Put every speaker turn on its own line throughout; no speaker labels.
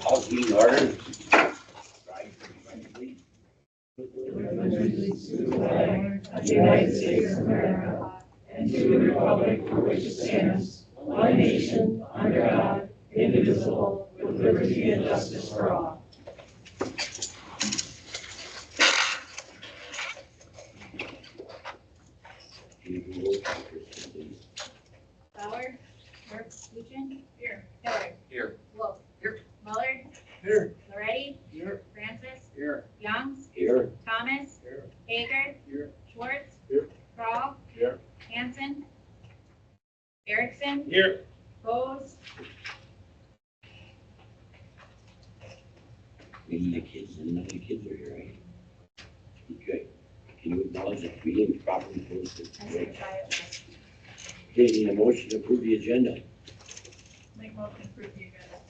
All in order.
Allegiance to the flag of the United States of America and to the republic for which it stands, one nation, under God, indivisible, with liberty and justice for all.
Bauer. Here. Lucien. Here. Hillard.
Here.
Wolf.
Here.
Muller.
Here.
Moretti.
Here.
Francis.
Here.
Youngs.
Here.
Thomas.
Here.
Hager.
Here.
Schwartz.
Here.
Crawl.
Here.
Hanson. Erickson.
Here.
Bose.
Maybe the kids and none of the kids are here, right? Okay. Can you acknowledge that the meeting is properly posted?
I said quiet.
Okay, need a motion to approve the agenda.
Make motion to approve the agenda.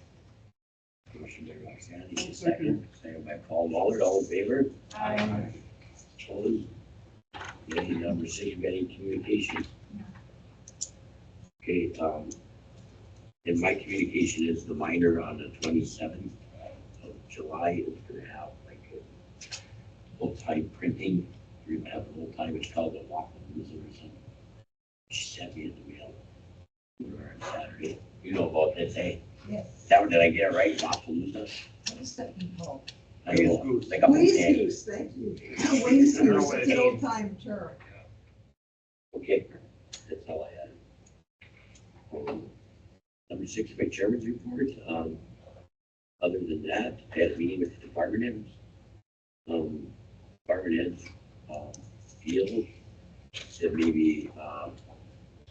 Motion by Roxanne, need a second. Second by Paul Muller, all in favor?
Aye.
Opposed? Any received any communication?
No.
Okay, and my communication is the minor on the 27th of July is gonna have like a full-time printing. We're gonna have a full-time, it's called the Waffle-Palooza or something. She sent me in the mail. On Saturday. You know about this, eh?
Yes.
Did I get it right? Waffle-Palooza?
What is that you call?
I know, like a
Ways
bouquet.
goose, thank you. Ways
I don't know
goose,
what
it's
it
an old
means.
time term.
Okay, that's all I had. Number 6, my chairman's report. Other than that, I had a meeting with the department heads. Department heads feel that maybe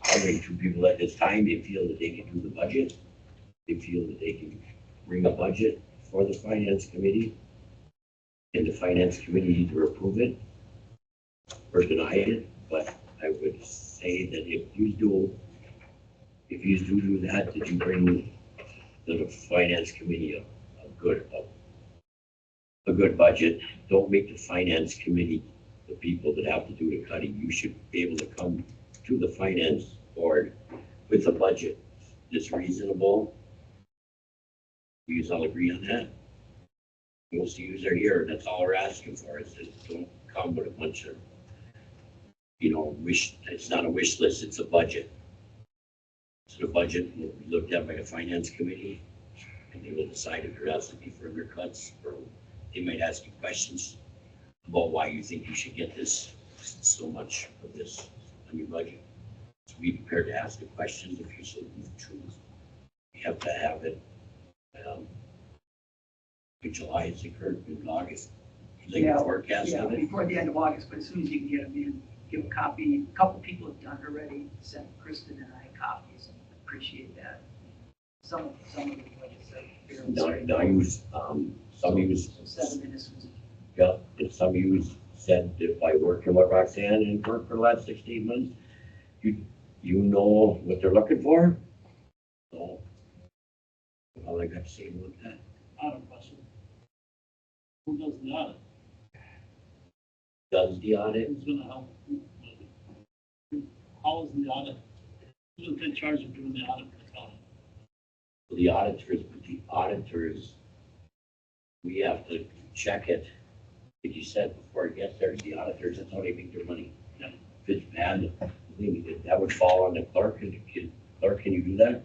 hiring 2 people at this time, they feel that they can do the budget. They feel that they can bring a budget for the finance committee. And the finance committee either approve it or deny it, but I would say that if you do that, you bring the finance committee a good budget. Don't make the finance committee the people that have to do the cutting. You should be able to come to the finance board with a budget that's reasonable. You all agree on that? Most of you are here, that's all we're asking for, is that don't come with a bunch of, it's not a wish list, it's a budget. So the budget will be looked at by the finance committee, and they will decide if there has to be further cuts, or they might ask you questions about why you think you should get this, so much of this on your budget. So be prepared to ask the questions if you so choose. You have to have it, in July, it's occurred in August. They can forecast
Yeah,
of it.
before the end of August, but as soon as you can get them in, give a copy. A couple people have done it already, sent Kristen and I copies, and appreciate that. Some of the budgets are fairly straight.
Some of you,
7 minutes was
yeah, and some of you said that by working with Roxanne and work for the last 6 to 8 months, you know what they're looking for. So, all I got to say about that.
I have a question. Who does the audit?
Does the audit?
Who's gonna help? How is the audit? Who's in charge of doing the audit for the county?
The auditors, we have to check it. Like you said before it gets there, the auditors, that's how they make their money.
Yeah.
If it's bad, that would fall on the clerk. Clerk, can you do that?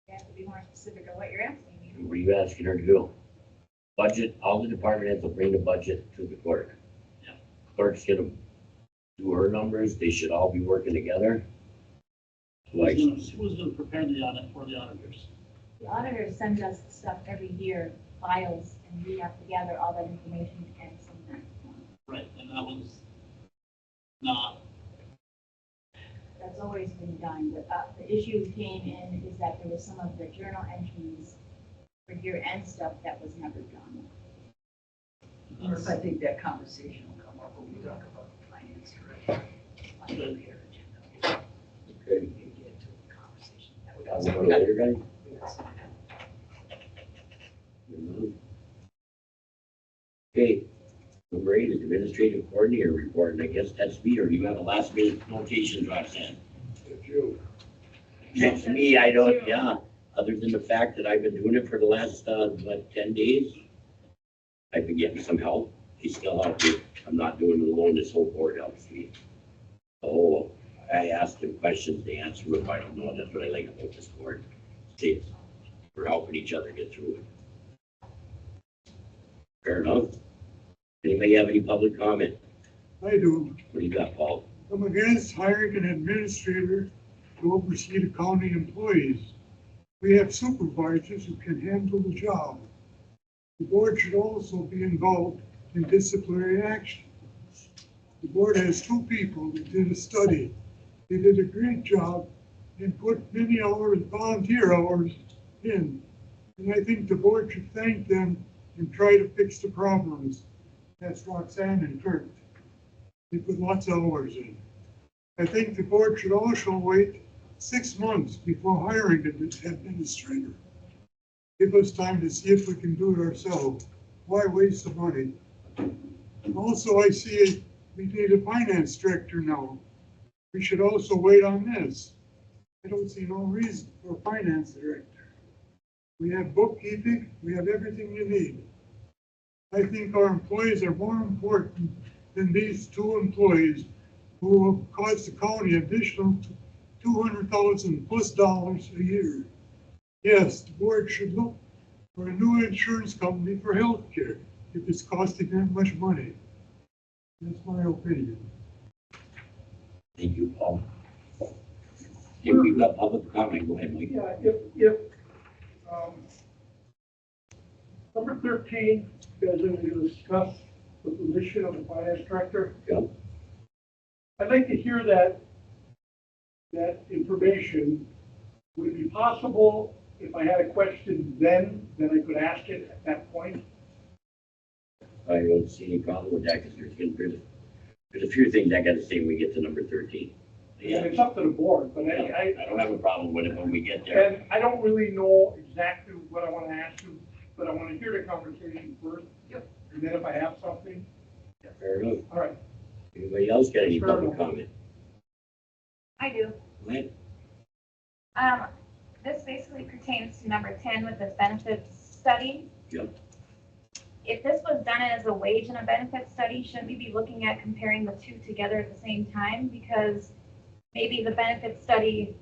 You have to be more specific on what you're asking.
What are you asking her to do? Budget, all the department heads will bring the budget to the clerk.
Yeah.
Clerk's gonna do her numbers, they should all be working together. Like,
Who's gonna prepare the audit for the auditors?
The auditor sends us stuff every year, files, and we have to gather all that information and send that.
Right, and that was not,
That's always been done, but the issue came in is that there was some of the journal entries for year-end stuff that was never done.
I think that conversation will come up when we talk about the finance director. On the agenda.
okay,
We can get to the conversation.
we got one later, guys? Okay, number 8 is administrative coordinator report, and I guess that's me, or you have a last minute notation, Roxanne?
If you,
It's me, I don't, yeah. other than the fact that I've been doing it for the last, 10 days, I've been getting some help. He still helps me. I'm not doing it alone. This whole board helps me. So I ask them questions, they answer them if I don't know. That's what I like about this board. See, we're helping each other get through it. Fair enough. Anybody have any public comment?
I do.
What do you got, Paul?
I'm against hiring an administrator to oversee the county employees. We have supervisors who can handle the job. The board should also be involved in disciplinary action. The board has 2 people that did a study. They did a great job and put many hours, volunteer hours in. And I think the board should thank them and try to fix the problems. That's Roxanne and Kurt. They put lots of hours in. I think the board should also wait 6 months before hiring an administrator. Give us time to see if we can do it ourselves. Why waste the money? Also, I see we need a finance director now. We should also wait on this. I don't see no reason for a finance director. We have bookkeeping, we have everything you need. I think our employees are more important than these 2 employees who will cost the county additional $200,000 plus a year. Yes, the board should look for a new insurance company for health care if it's costing that much money. That's my opinion.
Thank you, Paul. If we've got public comment, go ahead, Mike.
Yeah, number 13, you guys are going to discuss the position of the finance director.
Yep.
I'd like to hear that information. Would it be possible if I had a question then I could ask it at that point?
I don't see any problem with that because there's a few things I gotta say when we get to number 13.
And
Yeah,
it's up to the board, but
I don't have a problem with it when we get there.
and I don't really know exactly what I want to ask you, but I want to hear the conversation first.
Yep.
And then if I have something,
Fair enough.
all right.
Anybody else got any
Fair
public
enough.
comment?
I do.
Go ahead.
This basically pertains to number 10 with this benefits study.
Yep.
If this was done as a wage and a benefit study, shouldn't we be looking at comparing the 2 together at the same time? Because maybe the benefit study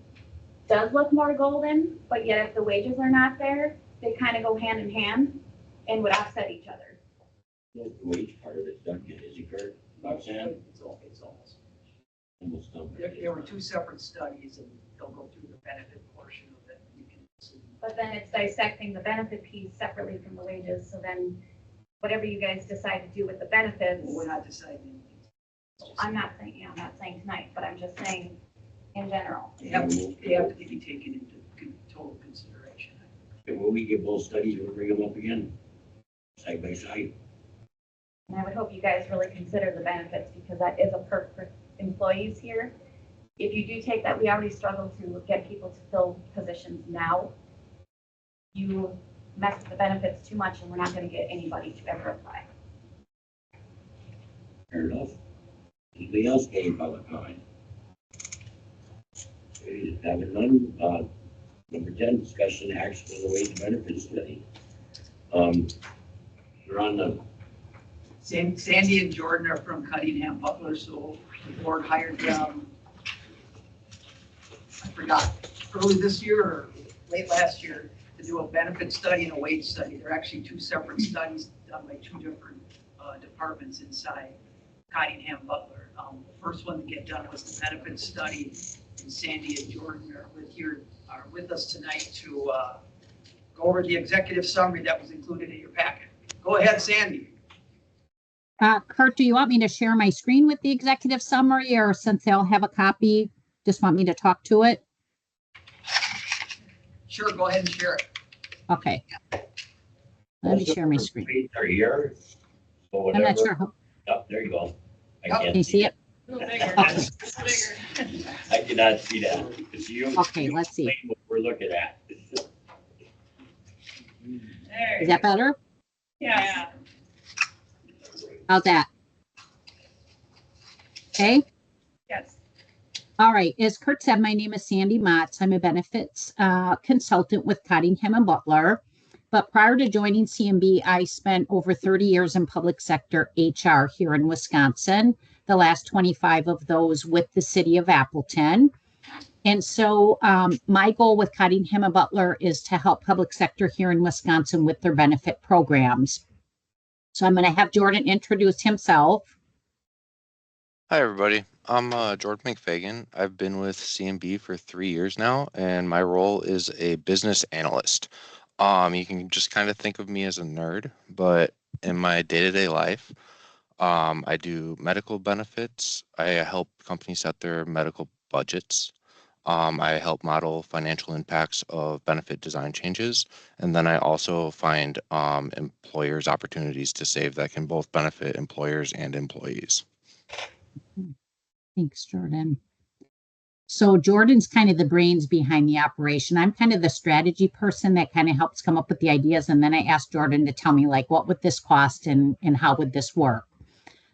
does look more golden, but yet if the wages are not there, they kind of go hand in hand and would offset each other.
The wage part of it, Doug, is he correct? Roxanne?
It's almost.
Almost done.
There were 2 separate studies and they'll go through the benefit portion of it. You can see.
But then it's dissecting the benefit piece separately from the wages. So then whatever you guys decide to do with the benefits,
Well, we're not deciding anything.
I'm not saying tonight, but I'm just saying in general.
They have to be taken into total consideration.
And when we get both studies, we'll bring them up again, side by side.
And I would hope you guys really consider the benefits because that is a perk for employees here. If you do take that, we already struggle to get people to fill positions now. You mess with the benefits too much and we're not going to get anybody to ever apply.
Fair enough. Anybody else got any public comment? Okay, having none, number 10, discussion action on the wage benefit study. We're on the,
Sandy and Jordan are from Cunningham Butler, so the board hired them, I forgot, early this year or late last year to do a benefit study and a wage study. They're actually 2 separate studies done by 2 different departments inside Cunningham Butler. The first one to get done was the benefit study, and Sandy and Jordan are with us tonight to go over the executive summary that was included in your packet. Go ahead, Sandy.
Kurt, do you want me to share my screen with the executive summary, or since they'll have a copy, just want me to talk to it?
Sure, go ahead and share it.
Okay. Let me share my screen.
Rates are here, so
I'm
whatever.
not sure.
Oh, there you go. I
Yep.
can't
Can you see it?
I cannot see that. It's you.
Okay, let's see.
Explain what we're looking at.
Is that better?
Yeah.
How's that? Okay,
Yes.
All right. As Kurt said, my name is Sandy Motz. I'm a benefits consultant with Cottingham and Butler. But prior to joining CMB, I spent over 30 years in public sector HR here in Wisconsin, the last 25 of those with the city of Appleton. And so my goal with Cottingham and Butler is to help public sector here in Wisconsin with their benefit programs. So I'm going to have Jordan introduce himself.
Hi, everybody. I'm Jordan McFagan. I've been with CMB for 3 years now, and my role is a business analyst. You can just kind of think of me as a nerd, but in my day-to-day life, I do medical benefits. I help companies set their medical budgets. I help model financial impacts of benefit design changes, and then I also find employers opportunities to save that can both benefit employers and employees.
Thanks, Jordan. So Jordan's kind of the brains behind the operation. I'm kind of the strategy person that kind of helps come up with the ideas. And then I asked Jordan to tell me, like, what would this cost and how would this work?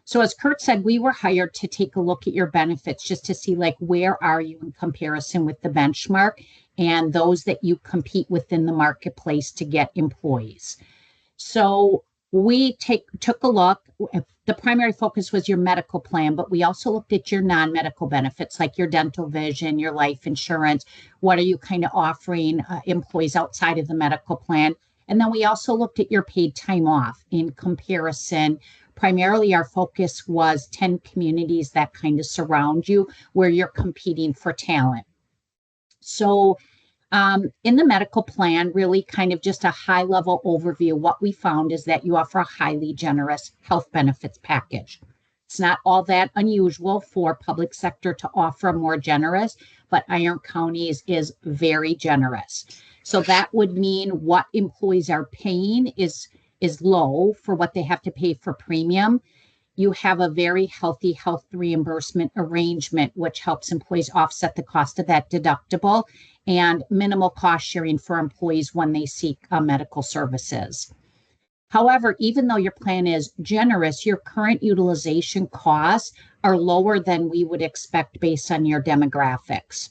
So as Kurt said, we were hired to take a look at your benefits just to see, like, where are you in comparison with the benchmark and those that you compete within the marketplace to get employees. So we took a look. The primary focus was your medical plan, but we also looked at your non-medical benefits, like your dental vision, your life insurance. What are you kind of offering employees outside of the medical plan? And then we also looked at your paid time off in comparison. Primarily, our focus was 10 communities that kind of surround you where you're competing for talent. So in the medical plan, really kind of just a high level overview, what we found is that you offer a highly generous health benefits package. It's not all that unusual for public sector to offer more generous, but Iron County's is very generous. So that would mean what employees are paying is low for what they have to pay for premium. You have a very healthy health reimbursement arrangement, which helps employees offset the cost of that deductible, and minimal cost sharing for employees when they seek medical services. However, even though your plan is generous, your current utilization costs are lower than we would expect based on your demographics.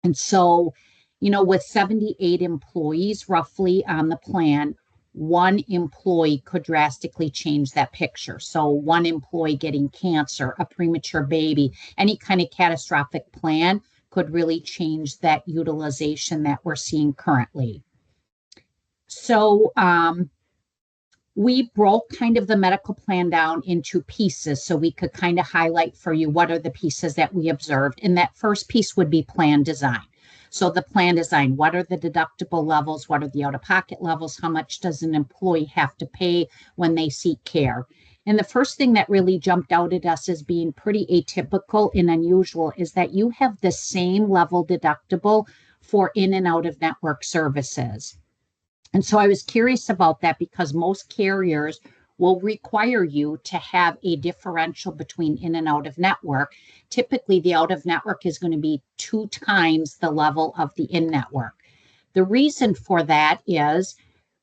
And so, with 78 employees roughly on the plan, one employee could drastically change that picture. So one employee getting cancer, a premature baby, any kind of catastrophic plan could really change that utilization that we're seeing currently. So we broke kind of the medical plan down into pieces so we could kind of highlight for you what are the pieces that we observed. And that first piece would be plan design. So the plan design, what are the deductible levels? What are the out-of-pocket levels? How much does an employee have to pay when they seek care? And the first thing that really jumped out at us as being pretty atypical and unusual is that you have the same level deductible for in and out of network services. And so I was curious about that because most carriers will require you to have a differential between in and out of network. Typically, the out of network is going to be 2 times the level of the in network. The reason for that is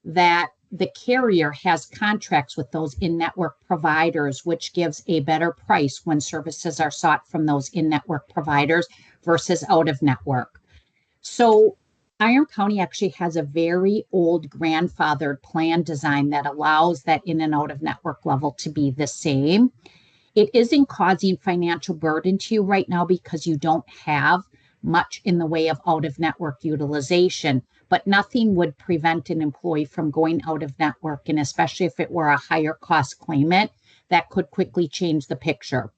that the carrier has contracts with those in-network providers, which gives a better price when services are sought from those in-network providers versus out of network. So Iron County actually has a very old grandfathered plan design that allows that in and out of network level to be the same. It isn't causing financial burden to you right now because you don't have much in the way of out of network utilization, but nothing would prevent an employee from going out of network. And especially if it were a higher cost claimant, that could quickly change the picture.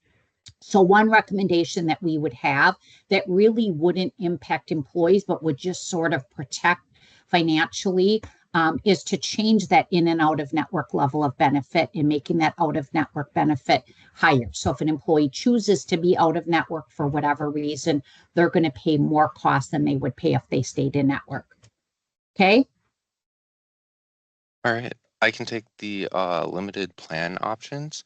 So one recommendation that we would have that really wouldn't impact employees, but would just sort of protect financially is to change that in and out of network level of benefit and making that out of network benefit higher. So if an employee chooses to be out of network for whatever reason, they're going to pay more cost than they would pay if they stayed in network. Okay.
All right, I can take the limited plan options.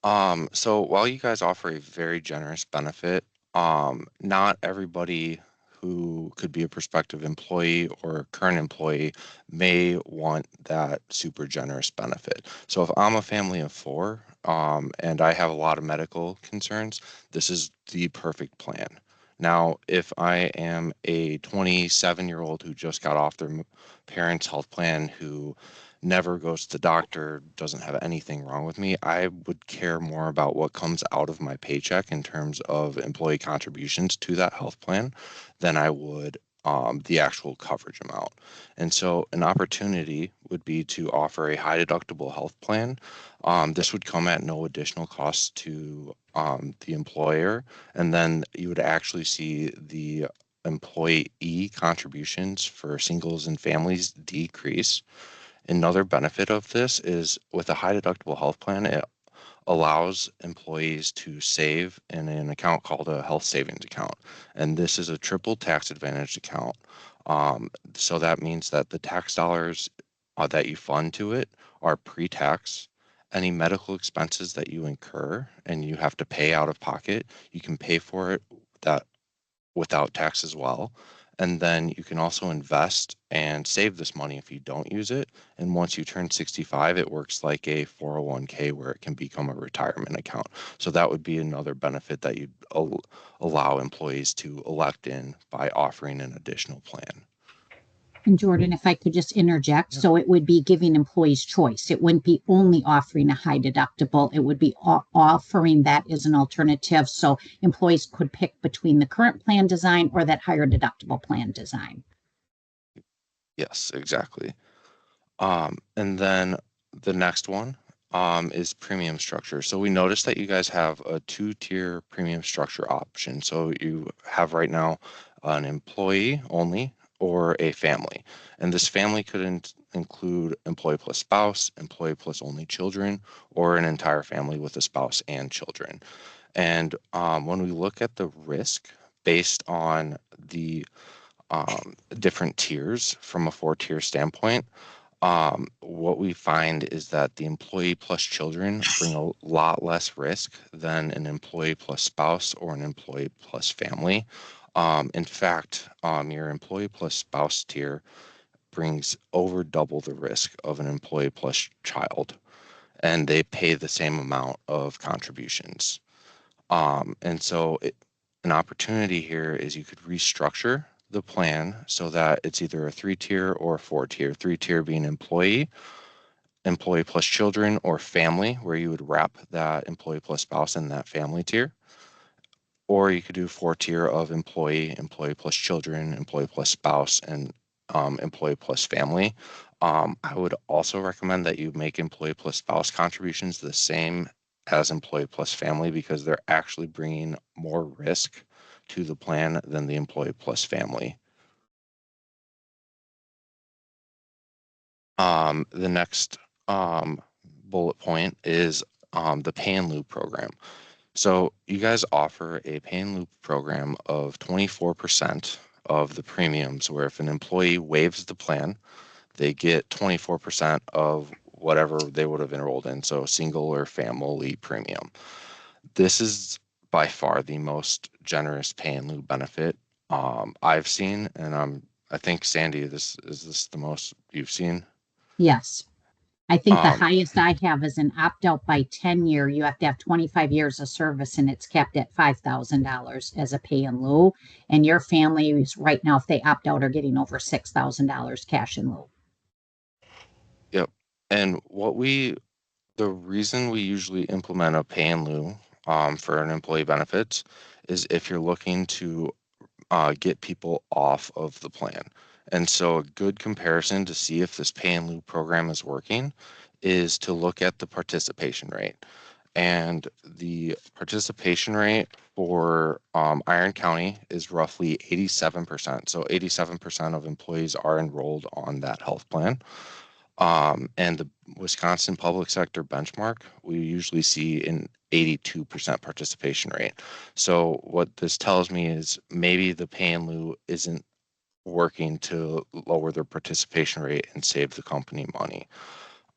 So while you guys offer a very generous benefit, not everybody who could be a prospective employee or current employee may want that super generous benefit. So if I'm a family of 4, and I have a lot of medical concerns, this is the perfect plan. Now, if I am a 27-year-old who just got off their parents' health plan, who never goes to the doctor, doesn't have anything wrong with me, I would care more about what comes out of my paycheck in terms of employee contributions to that health plan than I would the actual coverage amount. And so an opportunity would be to offer a high deductible health plan. This would come at no additional cost to the employer, and then you would actually see the employee contributions for singles and families decrease. Another benefit of this is with a high deductible health plan, it allows employees to save in an account called a health savings account. And this is a triple tax advantaged account. So that means that the tax dollars that you fund to it are pre-tax. Any medical expenses that you incur and you have to pay out of pocket, you can pay for it that without tax as well. And then you can also invest and save this money if you don't use it. And once you turn 65, it works like a 401k where it can become a retirement account. So that would be another benefit that you'd allow employees to elect in by offering an additional plan.
And Jordan, if I could just interject, so it would be giving employees choice. It wouldn't be only offering a high deductible. It would be offering that as an alternative. So employees could pick between the current plan design or that higher deductible plan design.
Yes, exactly. And then the next one is premium structure. So we noticed that you guys have a 2-tier premium structure option. So you have right now an employee only or a family. And this family could include employee plus spouse, employee plus only children, or an entire family with a spouse and children. And when we look at the risk based on the different tiers from a 4-tier standpoint, what we find is that the employee plus children bring a lot less risk than an employee plus spouse or an employee plus family. In fact, your employee plus spouse tier brings over double the risk of an employee plus child, and they pay the same amount of contributions. And so an opportunity here is you could restructure the plan so that it's either a 3-tier or a 4-tier. 3-tier being employee plus children, or family, where you would wrap that employee plus spouse in that family tier. Or you could do 4-tier of employee plus children, employee plus spouse, and employee plus family. I would also recommend that you make employee plus spouse contributions the same as employee plus family, because they're actually bringing more risk to the plan than the employee plus family. The next bullet point is the pay in lieu program. So you guys offer a pay in lieu program of 24% of the premiums, where if an employee waives the plan, they get 24% of whatever they would have enrolled in, so single or family premium. This is by far the most generous pay in lieu benefit I've seen, and I think Sandy, is this the most you've seen?
Yes. I think the
Um,
highest I have is an opt-out by tenure. You have to have 25 years of service, and it's capped at $5,000 as a pay in lieu. And your family is right now, if they opt out, are getting over $6,000 cash in lieu.
Yep. And the reason we usually implement a pay in lieu for an employee benefits is if you're looking to get people off of the plan. And so a good comparison to see if this pay in lieu program is working is to look at the participation rate. And the participation rate for Iron County is roughly 87%. So 87% of employees are enrolled on that health plan. And the Wisconsin public sector benchmark, we usually see an 82% participation rate. So what this tells me is maybe the pay in lieu isn't working to lower their participation rate and save the company money.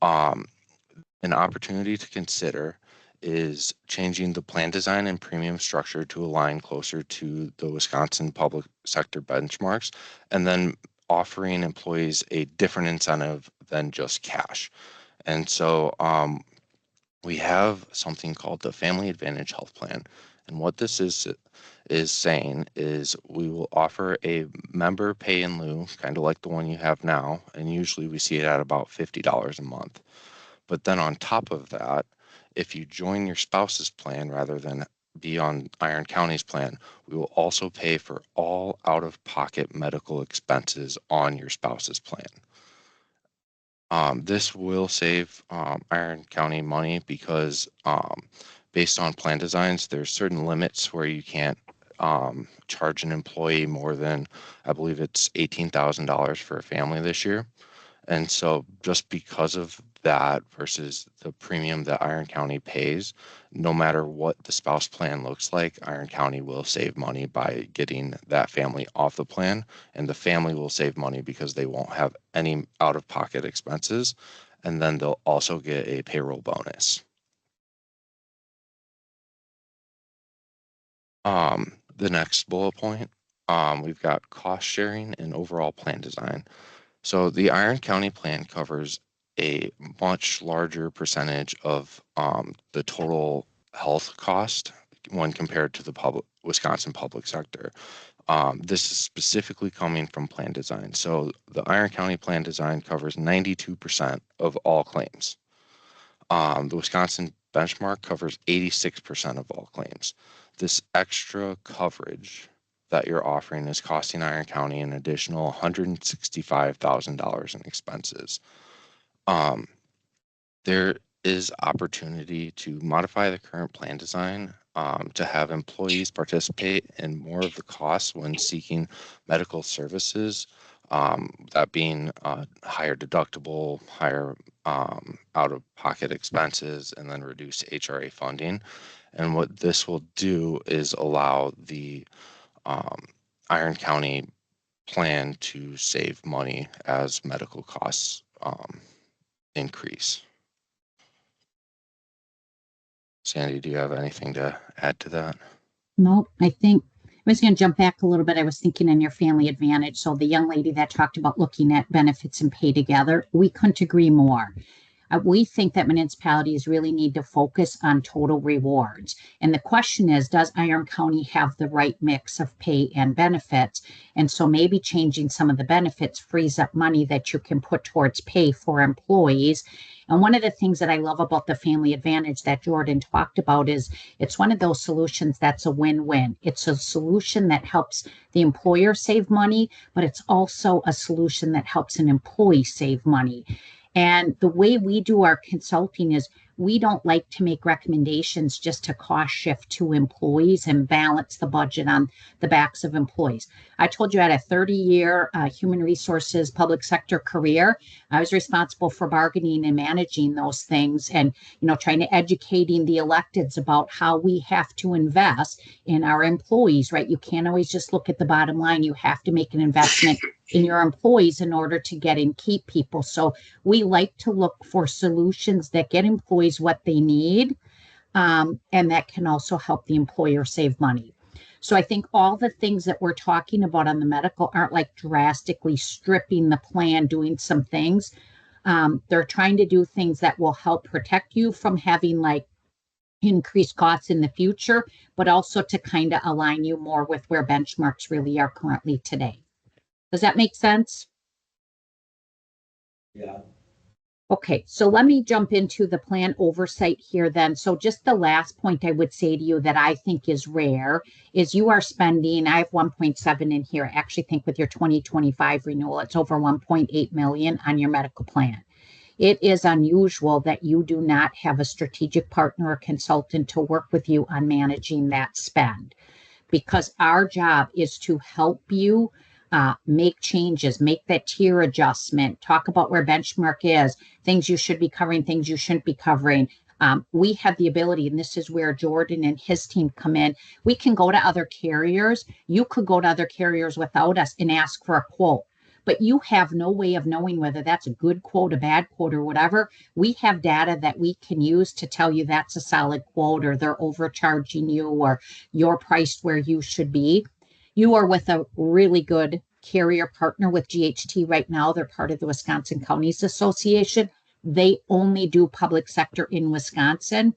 An opportunity to consider is changing the plan design and premium structure to align closer to the Wisconsin public sector benchmarks, and then offering employees a different incentive than just cash. And so we have something called the Family Advantage Health Plan. And what this is saying is we will offer a member pay in lieu, kind of like the one you have now, and usually we see it at about $50 a month. But then on top of that, if you join your spouse's plan rather than be on Iron County's plan, we will also pay for all out-of-pocket medical expenses on your spouse's plan. This will save Iron County money because based on plan designs, there's certain limits where you can't charge an employee more than, I believe it's $18,000 for a family this year. And so just because of that versus the premium that Iron County pays, no matter what the spouse plan looks like, Iron County will save money by getting that family off the plan, and the family will save money because they won't have any out-of-pocket expenses, and then they'll also get a payroll bonus. The next bullet point, we've got cost sharing and overall plan design. So the Iron County plan covers a much larger percentage of the total health cost when compared to the Wisconsin public sector. This is specifically coming from plan design. So the Iron County plan design covers 92% of all claims. The Wisconsin benchmark covers 86% of all claims. This extra coverage that you're offering is costing Iron County an additional $165,000 in expenses. There is opportunity to modify the current plan design to have employees participate in more of the costs when seeking medical services, that being higher deductible, higher out-of-pocket expenses, and then reduce HRA funding. And what this will do is allow the Iron County plan to save money as medical costs increase. Sandy, do you have anything to add to that?
No, I think I was going to jump back a little bit. I was thinking in your family advantage. So the young lady that talked about looking at benefits and pay together, we couldn't agree more. We think that municipalities really need to focus on total rewards. And the question is, does Iron County have the right mix of pay and benefits? And so maybe changing some of the benefits frees up money that you can put towards pay for employees. And one of the things that I love about the family advantage that Jordan talked about is it's one of those solutions that's a win-win. It's a solution that helps the employer save money, but it's also a solution that helps an employee save money. And the way we do our consulting is we don't like to make recommendations just to cost shift to employees and balance the budget on the backs of employees. I told you I had a 30-year human resources public sector career. I was responsible for bargaining and managing those things and, trying to educating the electeds about how we have to invest in our employees, right? You can't always just look at the bottom line. You have to make an investment in your employees in order to get and keep people. So we like to look for solutions that get employees what they need, and that can also help the employer save money. So I think all the things that we're talking about on the medical aren't like drastically stripping the plan, doing some things. They're trying to do things that will help protect you from having like increased costs in the future, but also to kind of align you more with where benchmarks really are currently today. Does that make sense?
Yeah.
Okay, so let me jump into the plan oversight here then. So just the last point I would say to you that I think is rare is you are spending, I have 1.7 in here. I actually think with your 2025 renewal, it's over 1.8 million on your medical plan. It is unusual that you do not have a strategic partner or consultant to work with you on managing that spend, because our job is to help you make changes, make that tier adjustment, talk about where benchmark is, things you should be covering, things you shouldn't be covering. We have the ability, and this is where Jordan and his team come in. We can go to other carriers. You could go to other carriers without us and ask for a quote, but you have no way of knowing whether that's a good quote, a bad quote, or whatever. We have data that we can use to tell you that's a solid quote, or they're overcharging you, or you're priced where you should be. You are with a really good carrier partner with GHT right now. They're part of the Wisconsin Counties Association. They only do public sector in Wisconsin.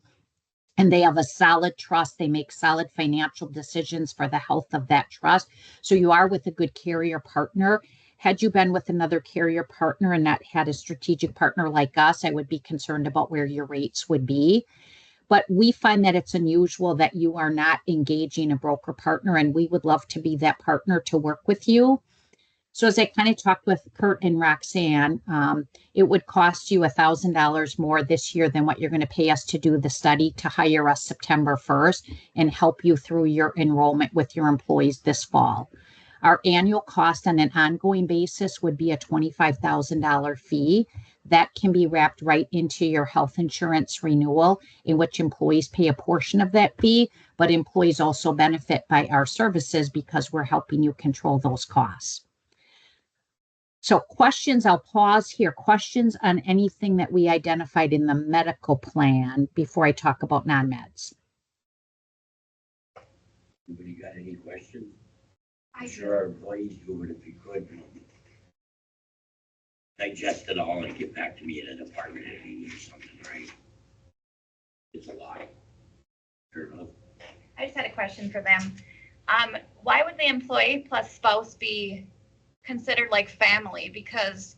and they have a solid trust. They make solid financial decisions for the health of that trust. So you are with a good carrier partner. Had you been with another carrier partner and not had a strategic partner like us, I would be concerned about where your rates would be. But we find that it's unusual that you are not engaging a broker partner, and we would love to be that partner to work with you. So as I kind of talked with Kurt and Roxanne, it would cost you $1,000 more this year than what you're going to pay us to do the study to hire us September 1st and help you through your enrollment with your employees this fall. Our annual cost on an ongoing basis would be a $25,000 fee. That can be wrapped right into your health insurance renewal, in which employees pay a portion of that fee, but employees also benefit by our services because we're helping you control those costs. So questions, I'll pause here. Questions on anything that we identified in the medical plan before I talk about non-meds?
Anybody got any questions? I'm sure our employees do, but if you could, digest it all and get back to me at a department if you need something, right? It's a lot. Fair enough.
I just had a question for them. Why would the employee plus spouse be considered like family? Because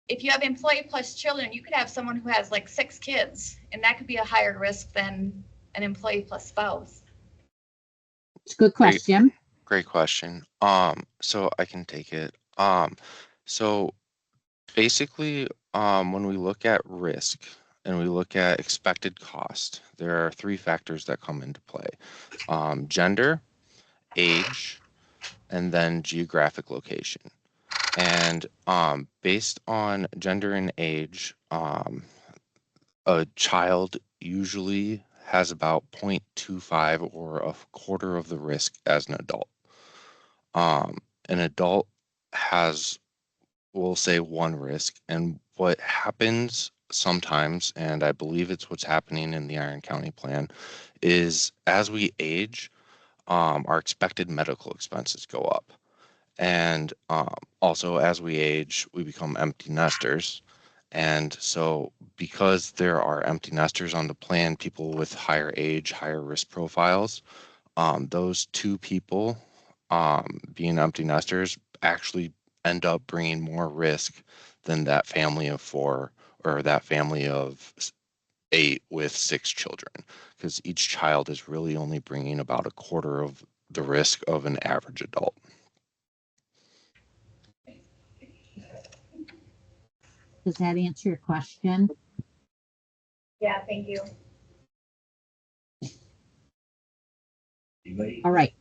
if you have employee plus children, you could have someone who has like 6 kids, and that could be a higher risk than an employee plus spouse.
It's a good question.
Great question. So I can take it. So basically, when we look at risk and we look at expected cost, there are 3 factors that come into play: gender, age, and then geographic location. And based on gender and age, a child usually has about 0.25 or a quarter of the risk as an adult. An adult has, we'll say, 1 risk. And what happens sometimes, and I believe it's what's happening in the Iron County plan, is as we age, our expected medical expenses go up. And also as we age, we become empty nesters. And so because there are empty nesters on the plan, people with higher age, higher risk profiles, those 2 people being empty nesters actually end up bringing more risk than that family of 4 or that family of 8 with 6 children, because each child is really only bringing about a quarter of the risk of an average adult.
Does that answer your question?
Yeah, thank you.
Anybody?
All right.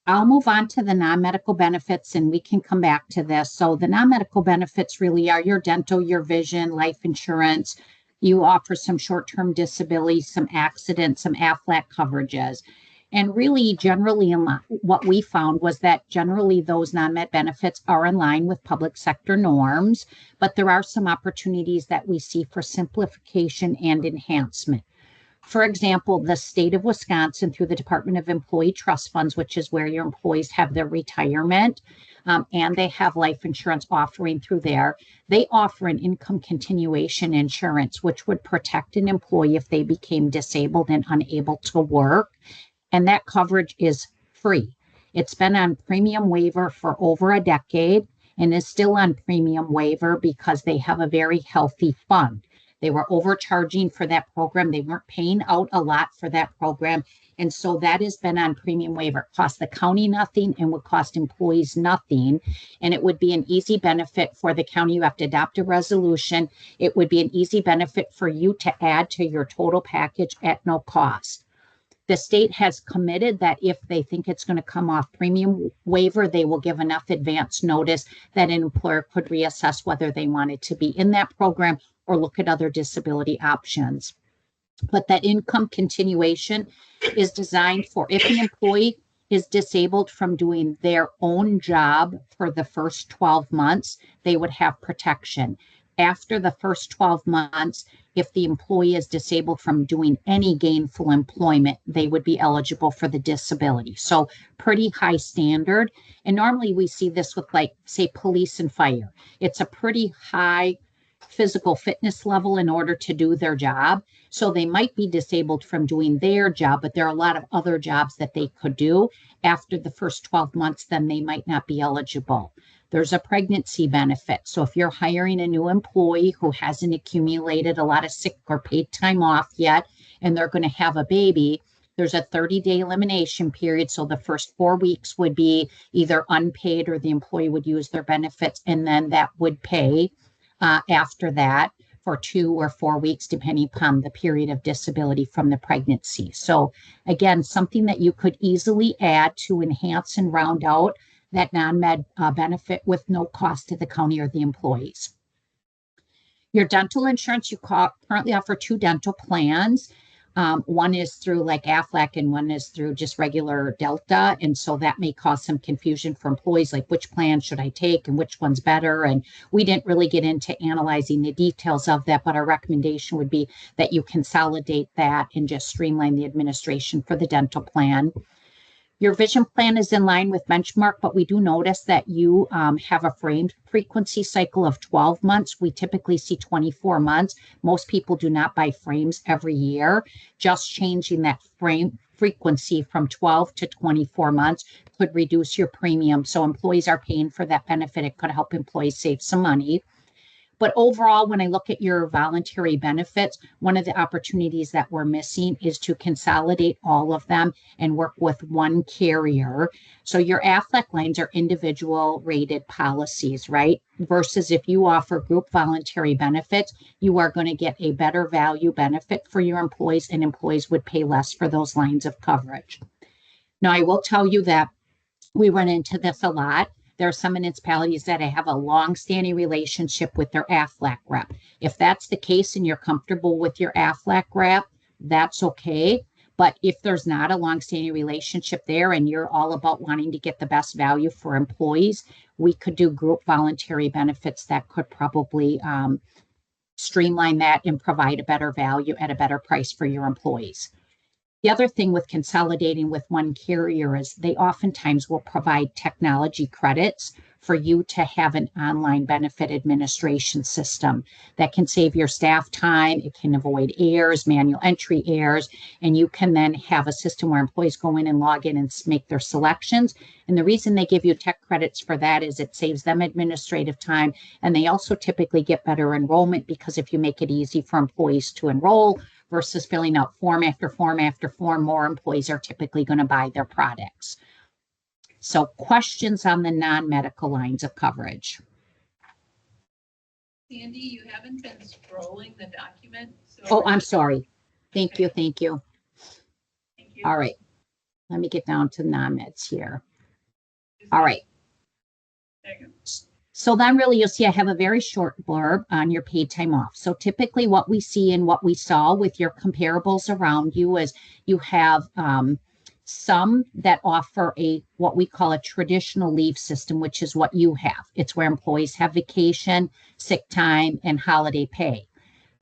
I'll move on to the non-medical benefits and we can come back to this. So the non-medical benefits really are your dental, your vision, life insurance. You offer some short-term disability, some accident, some AFLAC coverages. And really, generally, what we found was that generally those non-med benefits are in line with public sector norms, but there are some opportunities that we see for simplification and enhancement. For example, the state of Wisconsin, through the Department of Employee Trust Funds, which is where your employees have their retirement, and they have life insurance offering through there, they offer an income continuation insurance, which would protect an employee if they became disabled and unable to work. And that coverage is free. It's been on premium waiver for over a decade and is still on premium waiver because they have a very healthy fund. They were overcharging for that program. They weren't paying out a lot for that program. And so that has been on premium waiver. It costs the county nothing and would cost employees nothing. And it would be an easy benefit for the county. You have to adopt a resolution. It would be an easy benefit for you to add to your total package at no cost. The state has committed that if they think it's going to come off premium waiver, they will give enough advance notice that an employer could reassess whether they wanted to be in that program or look at other disability options. But that income continuation is designed for if an employee is disabled from doing their own job for the first 12 months, they would have protection. After the first 12 months, if the employee is disabled from doing any gainful employment, they would be eligible for the disability. So pretty high standard. And normally we see this with, like, say, police and fire. It's a pretty high physical fitness level in order to do their job. So they might be disabled from doing their job, but there are a lot of other jobs that they could do. After the first 12 months, then they might not be eligible. There's a pregnancy benefit. So if you're hiring a new employee who hasn't accumulated a lot of sick or paid time off yet, and they're going to have a baby, there's a 30-day elimination period. So the first 4 weeks would be either unpaid or the employee would use their benefits, and then that would pay after that for 2 or 4 weeks, depending upon the period of disability from the pregnancy. So again, something that you could easily add to enhance and round out that non-med benefit with no cost to the county or the employees. Your dental insurance, you currently offer 2 dental plans. One is through like Aflac and one is through just regular Delta. And so that may cause some confusion for employees, like which plan should I take and which one's better. And we didn't really get into analyzing the details of that, but our recommendation would be that you consolidate that and just streamline the administration for the dental plan. Your vision plan is in line with benchmark, but we do notice that you have a framed frequency cycle of 12 months. We typically see 24 months. Most people do not buy frames every year. Just changing that frame frequency from 12 to 24 months could reduce your premium. So employees are paying for that benefit. It could help employees save some money. But overall, when I look at your voluntary benefits, one of the opportunities that we're missing is to consolidate all of them and work with one carrier. So your Aflac lines are individual rated policies, right? Versus if you offer group voluntary benefits, you are going to get a better value benefit for your employees, and employees would pay less for those lines of coverage. Now, I will tell you that we run into this a lot. There are some municipalities that have a long-standing relationship with their Aflac rep. If that's the case and you're comfortable with your Aflac rep, that's okay. But if there's not a long-standing relationship there and you're all about wanting to get the best value for employees, we could do group voluntary benefits that could probably streamline that and provide a better value at a better price for your employees. The other thing with consolidating with one carrier is they oftentimes will provide technology credits for you to have an online benefit administration system that can save your staff time. It can avoid errors, manual entry errors, and you can then have a system where employees go in and log in and make their selections. And the reason they give you tech credits for that is it saves them administrative time. And they also typically get better enrollment, because if you make it easy for employees to enroll versus filling out form after form after form, more employees are typically going to buy their products. So questions on the non-medical lines of coverage?
Sandy, you haven't been scrolling the document. So
Oh, I'm sorry. Thank you.
Thank you.
All right. Let me get down to non-meds here. All right.
There you go.
So then really you'll see I have a very short blurb on your paid time off. So typically what we see and what we saw with your comparables around you is you have some that offer what we call a traditional leave system, which is what you have. It's where employees have vacation, sick time, and holiday pay.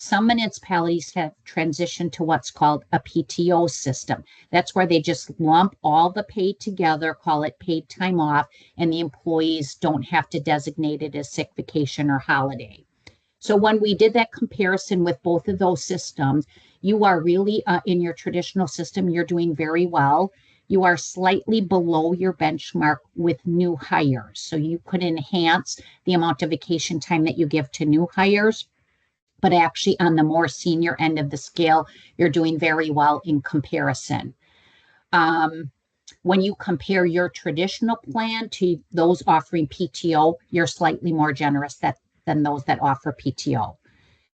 Some municipalities have transitioned to what's called a PTO system. That's where they just lump all the pay together, call it paid time off, and the employees don't have to designate it as sick, vacation, or holiday. So when we did that comparison with both of those systems, you are really in your traditional system, you're doing very well. You are slightly below your benchmark with new hires. So you could enhance the amount of vacation time that you give to new hires. But actually on the more senior end of the scale, you're doing very well in comparison. When you compare your traditional plan to those offering PTO, you're slightly more generous than those that offer PTO.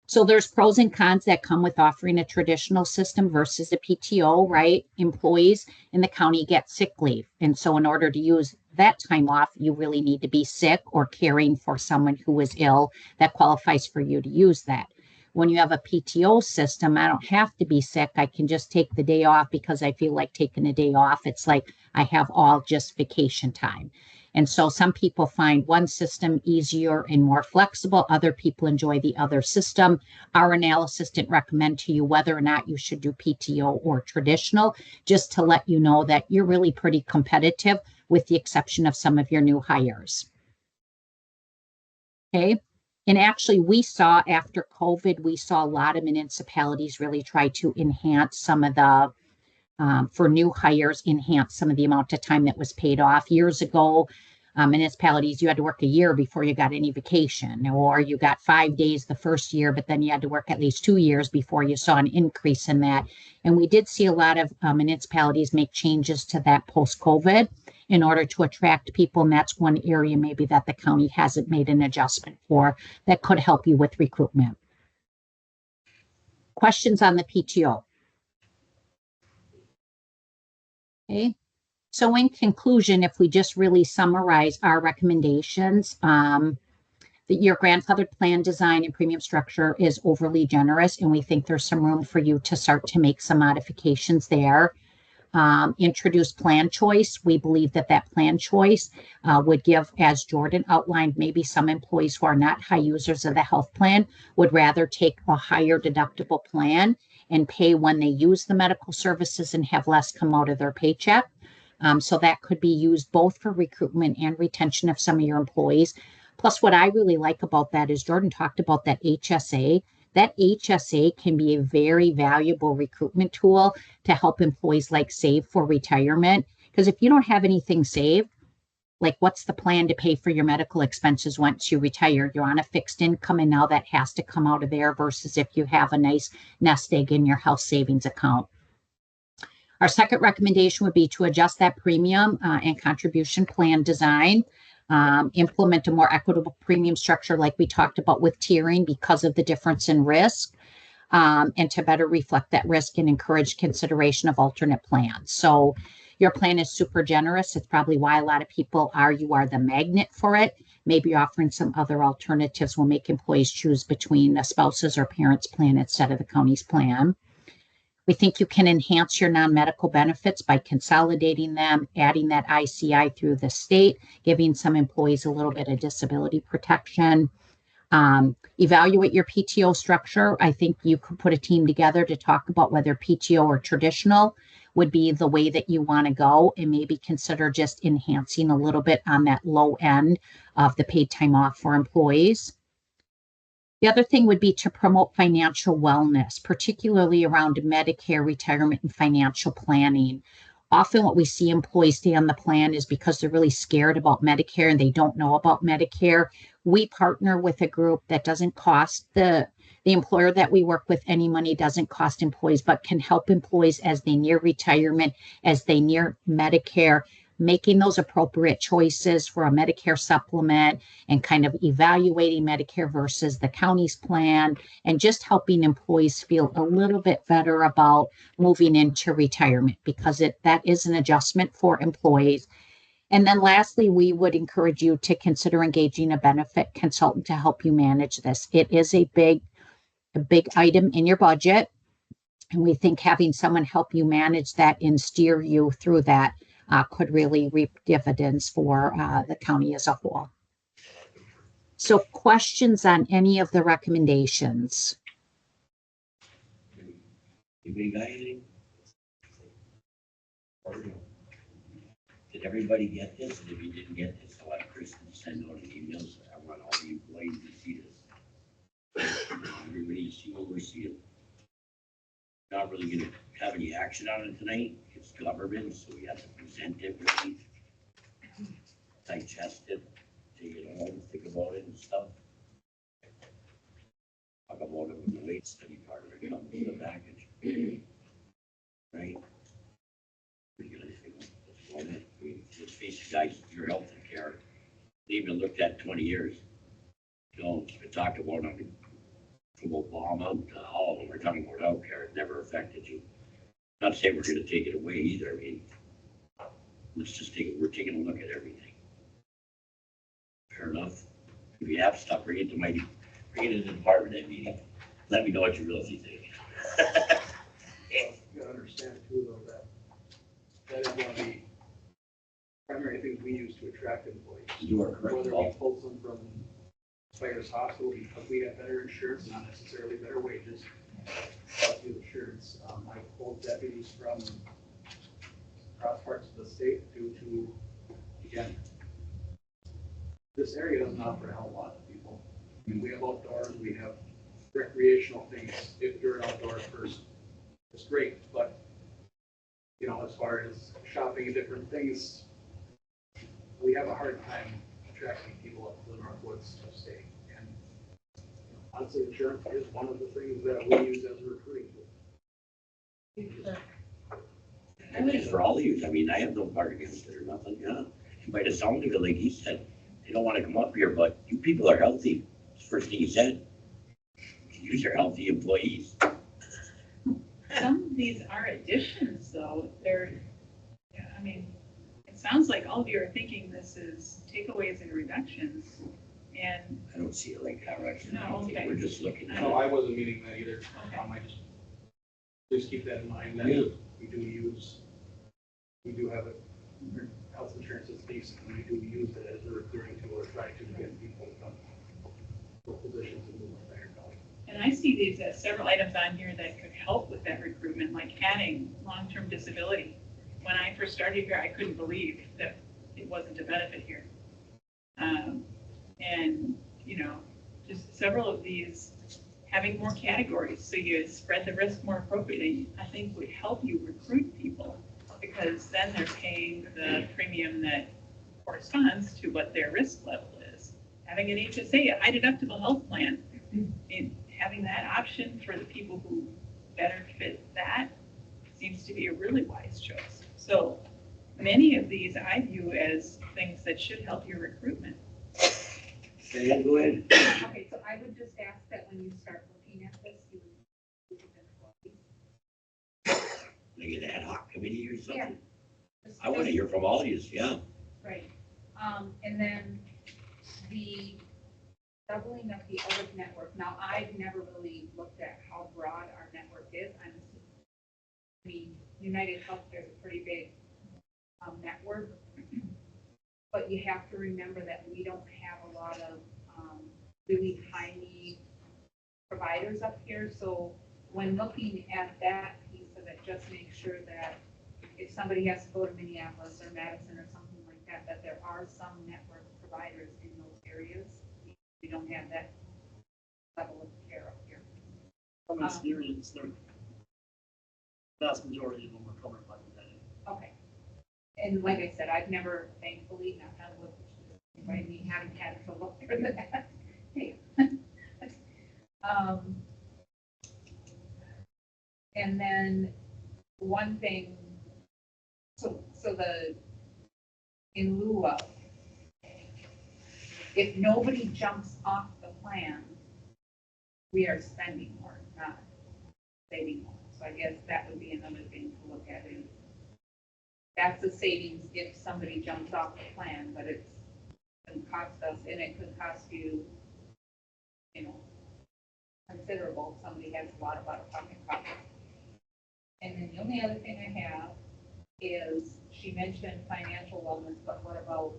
So there's pros and cons that come with offering a traditional system versus a PTO, right? Employees in the county get sick leave. And so in order to use that time off, you really need to be sick or caring for someone who is ill that qualifies for you to use that. When you have a PTO system, I don't have to be sick. I can just take the day off because I feel like taking a day off. It's like I have all just vacation time. And so some people find one system easier and more flexible. Other people enjoy the other system. Our analysis didn't recommend to you whether or not you should do PTO or traditional, just to let you know that you're really pretty competitive with the exception of some of your new hires. Okay. And actually, we saw after COVID, we saw a lot of municipalities really try to enhance some of the, for new hires, enhance some of the amount of time that was paid off. Years ago, municipalities, you had to work a year before you got any vacation, or you got 5 days the first year, but then you had to work at least 2 years before you saw an increase in that. And we did see a lot of municipalities make changes to that post-COVID in order to attract people. And that's one area maybe that the county hasn't made an adjustment for that could help you with recruitment. Questions on the PTO? Okay. So in conclusion, if we just really summarize our recommendations, that your grandfathered plan design and premium structure is overly generous, and we think there's some room for you to start to make some modifications there. Introduce plan choice. We believe that that plan choice would give, as Jordan outlined, maybe some employees who are not high users of the health plan would rather take a higher deductible plan and pay when they use the medical services and have less come out of their paycheck. So that could be used both for recruitment and retention of some of your employees. Plus, what I really like about that is Jordan talked about that HSA. That HSA can be a very valuable recruitment tool to help employees like save for retirement. Because if you don't have anything saved, like what's the plan to pay for your medical expenses once you retire? You're on a fixed income, and now that has to come out of there versus if you have a nice nest egg in your health savings account. Our second recommendation would be to adjust that premium and contribution plan design, implement a more equitable premium structure like we talked about with tiering because of the difference in risk, and to better reflect that risk and encourage consideration of alternate plans. So your plan is super generous. It's probably why a lot of people you are the magnet for it. Maybe offering some other alternatives will make employees choose between a spouse's or parents' plan instead of the county's plan. We think you can enhance your non-medical benefits by consolidating them, adding that ICI through the state, giving some employees a little bit of disability protection. Evaluate your PTO structure. I think you could put a team together to talk about whether PTO or traditional would be the way that you want to go, and maybe consider just enhancing a little bit on that low end of the paid time off for employees. The other thing would be to promote financial wellness, particularly around Medicare, retirement, and financial planning. Often what we see employees stay on the plan is because they're really scared about Medicare and they don't know about Medicare. We partner with a group that doesn't cost the employer that we work with any money, doesn't cost employees, but can help employees as they near retirement, as they near Medicare, making those appropriate choices for a Medicare supplement and kind of evaluating Medicare versus the county's plan, and just helping employees feel a little bit better about moving into retirement, because that is an adjustment for employees. And then lastly, we would encourage you to consider engaging a benefit consultant to help you manage this. It is a big item in your budget, and we think having someone help you manage that and steer you through that could really reap dividends for the county as a whole. So questions on any of the recommendations?
Anybody got anything? Did everybody get this? And if you didn't get this, I'll have Kristen send out an email so I want all the employees to see this. Everybody see what we're seeing. Not really gonna have any action on it tonight. It's government, so we have to present it really, digest it, take it home, think about it and stuff. Talk about it when the weight study part of it comes in the package. Right? We gotta think what's going on. I mean, let's face it, guys, your health and care, they've been looked at 20 years. You know, we talked about it from Obama to all of them. We're talking about health care. It never affected you. Not to say we're going to take it away either. I mean, let's just we're taking a look at everything. Fair enough. If you have stuff, bring it to the department head meeting. Let me know what you really think.
You gotta understand too, though, that is one of the primary things we use to attract employees.
You are correct.
Whether we pull them from Spiders Hospital because we have better insurance, not necessarily better wages, but with insurance. I pulled deputies from across parts of the state due to, again, this area doesn't offer a hell of a lot of people. I mean, we have outdoors, we have recreational things, if you're an outdoor person, it's great, but, you know, as far as shopping and different things, we have a hard time attracting people up to the Northwoods of state. And honestly, insurance is one of the things that we use as a recruiting tool.
And just for all of you, I mean, I have no part against it or nothing, yeah. And by the sound of it, like he said, they don't want to come up here, but you people are healthy. It's the first thing he said. You are healthy employees.
Some of these are additions, though. Yeah, I mean, it sounds like all of you are thinking this is takeaways and reductions. And
I don't see it like that, right?
No,
I don't think
okay.
we're just looking at
No,
it.
I wasn't meaning that either.
Okay.
I just, please keep that in mind, that
Yeah.
we do have a health insurance that's decent, and we do use it as a recruiting tool or try to get people to come for positions in the Fayette County.
And I see these as several items on here that could help with that recruitment, like adding long-term disability. When I first started here, I couldn't believe that it wasn't a benefit here. And, you know, just several of these, having more categories so you spread the risk more appropriately, I think would help you recruit people, because then they're paying the premium that corresponds to what their risk level is. Having an HSA, a high deductible health plan, and having that option for the people who better fit that seems to be a really wise choice. So many of these I view as things that should help your recruitment.
Okay, go ahead.
Okay, so I would just ask that when you start looking at this, you would look at employees.
Like an ad hoc committee or something?
Yeah.
I want to hear from all of you, yeah.
Right, and then the doubling of the OLIP network. Now, I've never really looked at how broad our network is. I mean, United Healthcare is a pretty big network, but you have to remember that we don't have a lot of really high-need providers up here. So when looking at that piece of it, just make sure that if somebody has to go to Minneapolis or Madison or something like that, that there are some network providers in those areas. We don't have that level of care up here.
From experience, the vast majority of them are covered by the United.
Okay. And like I said, I've never, thankfully, not had looked, right, we haven't had to look for that. Hey. And then one thing, so in lieu of, if nobody jumps off the plan, we are spending more, not saving more. So I guess that would be another thing to look at is that's a savings if somebody jumps off the plan, but it's going to cost us, and it could cost you, you know, considerable if somebody has a lot of out-of-pocket costs. And then the only other thing I have is she mentioned financial wellness, but what about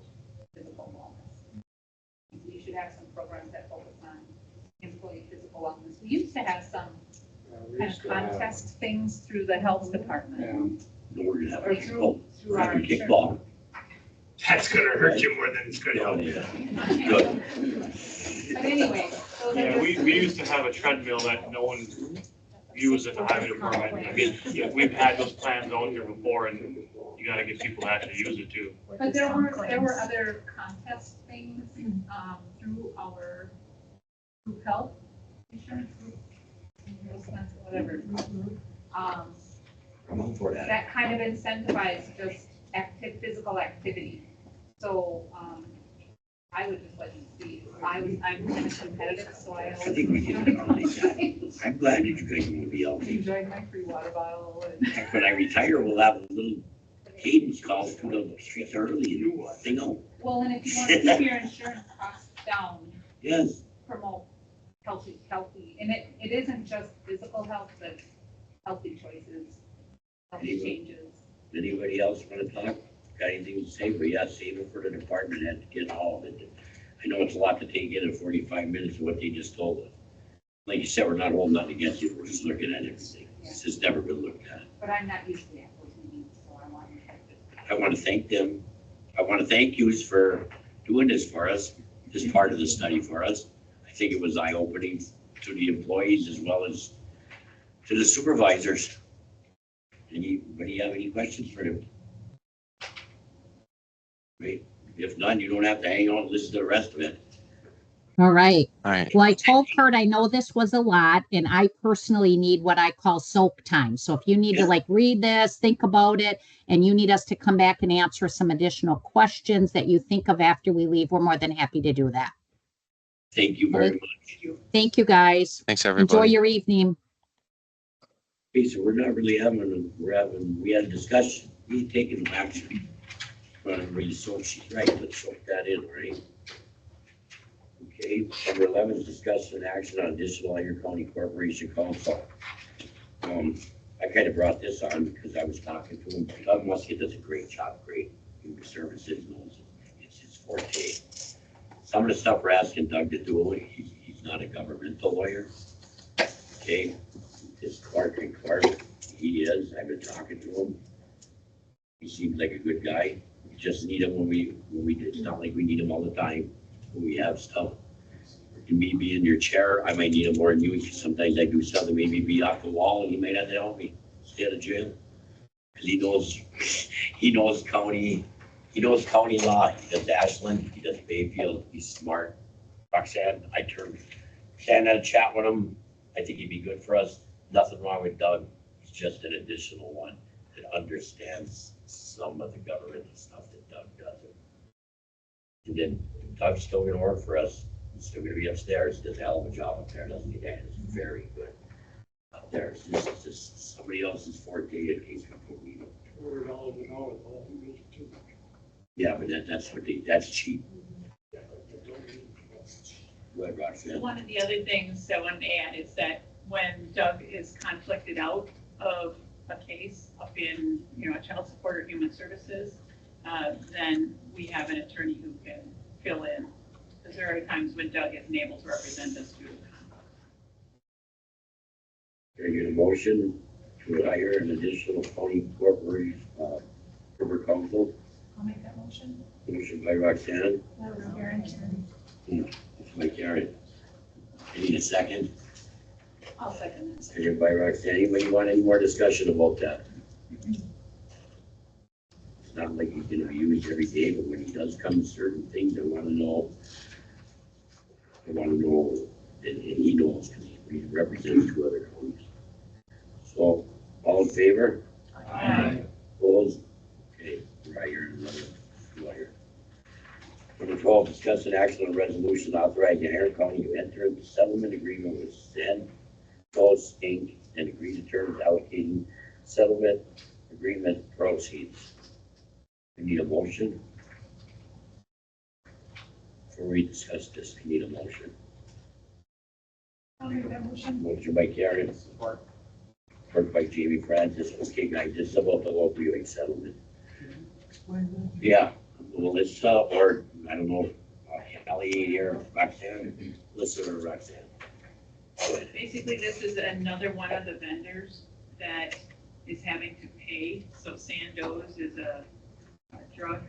physical wellness? We should have some programs that focus on employee physical wellness. We used to have some kind of contest things through the health department.
No, we're gonna have
Or
a
through
we're
our
having
insurance.
kickball.
That's gonna hurt you more than it's gonna help.
Yeah. Good.
But anyway, those are
Yeah,
just
we used to have a treadmill that no one used in the highway department. I mean, yeah, we've had those plans out here before, and you gotta get people to actually use it too.
But there were other contest things, through our group health insurance group, whatever.
I'm all for that.
That kind of incentivized just physical activity. So, I would just let you see, I'm kind of competitive, so I
I
always.
think we can accommodate that. I'm glad that you guys want to be healthy.
Enjoyed my free water bottle and.
When I retire, we'll have a little cadence call to the streets early and thing out.
Well, and if you want to keep your insurance costs down,
Yes,
promote healthy, and it isn't just physical health, but healthy choices, healthy
Anyway.
changes.
anybody else want to talk? Got anything to say? But yeah, save it for the department head to get all of it. I know it's a lot to take in 45 minutes of what they just told us. Like you said, we're not holding nothing against you, we're just looking at everything. This has never been looked at.
But I'm not used to that, those meetings, so I want to.
I want to thank them. I want to thank you for doing this for us, this part of the study for us. I think it was eye-opening to the employees as well as to the supervisors. Anybody have any questions for them? Great. If none, you don't have to hang on and listen to the rest of it.
All right.
All right.
Well, I told Kurt I know this was a lot, and I personally need what I call soap time. So if you need to like read this, think about it, and you need us to come back and answer some additional questions that you think of after we leave, we're more than happy to do that.
Thank you very much.
Thank you, guys.
Thanks, everybody.
Enjoy your evening.
Okay, so we're not really we had a discussion, we taking no action. Running really soap, she's right, let's soak that in, right? Okay, number 11 is discussion and action on additional Iron County Corporation Council. I kind of brought this on because I was talking to him. Doug Musket does a great job, great human services, knows it's his forte. Some of the stuff we're asking Doug to do, he's not a governmental lawyer. Okay, it's Clark and Clark, he is, I've been talking to him. He seems like a good guy. We just need him when we it's not like we need him all the time when we have stuff. Me be in your chair, I might need him more than you. Sometimes I do something, maybe be off the wall, and he might have to help me stay out of jail. Because he knows county law. He does Ashland, he does Bayfield, he's smart. Roxanne, Shannon had a chat with him. I think he'd be good for us. Nothing wrong with Doug. He's just an additional one that understands some of the governmental stuff that Doug doesn't. And then Doug's still gonna work for us. He's still gonna be upstairs. Does a hell of a job up there, doesn't he, Dan? It's very good up there. This is just somebody else's forte in case we don't.
$4 an hour, well, he makes too much.
Yeah, but that's cheap. Go ahead, Roxanne.
One of the other things I wanted to add is that when Doug is conflicted out of a case up in, child support or human services, then we have an attorney who can fill in. Because there are times when Doug isn't able to represent us due to conflict.
Can I get a motion to hire an additional county corporate, river council?
I'll make that motion.
Motion by Roxanne, by Karen. I need a second.
I'll second this.
Second by Roxanne. Anybody want any more discussion about that? It's not like he's gonna be used every day, but when he does come to certain things, I wanna know, and he knows, because he represents 2 other counties. So, all in favor?
Aye.
Opposed? Okay, right here, another lawyer. Number 12, discuss an action on resolution authorizing Iron County to enter into settlement agreement with Zen Ghost Inc. and agree to terms allocating settlement agreement proceeds. We need a motion. Before we discuss this, we need a motion.
I'll make that motion.
Motion by Karen, support by Jamie Francis. Okay, guys, this is about the opioid settlement. Yeah, well, it's, or, I don't know, Kelly here, Roxanne, listen to Roxanne.
Basically, this is another one of the vendors that is having to pay. So Sandoz is a drug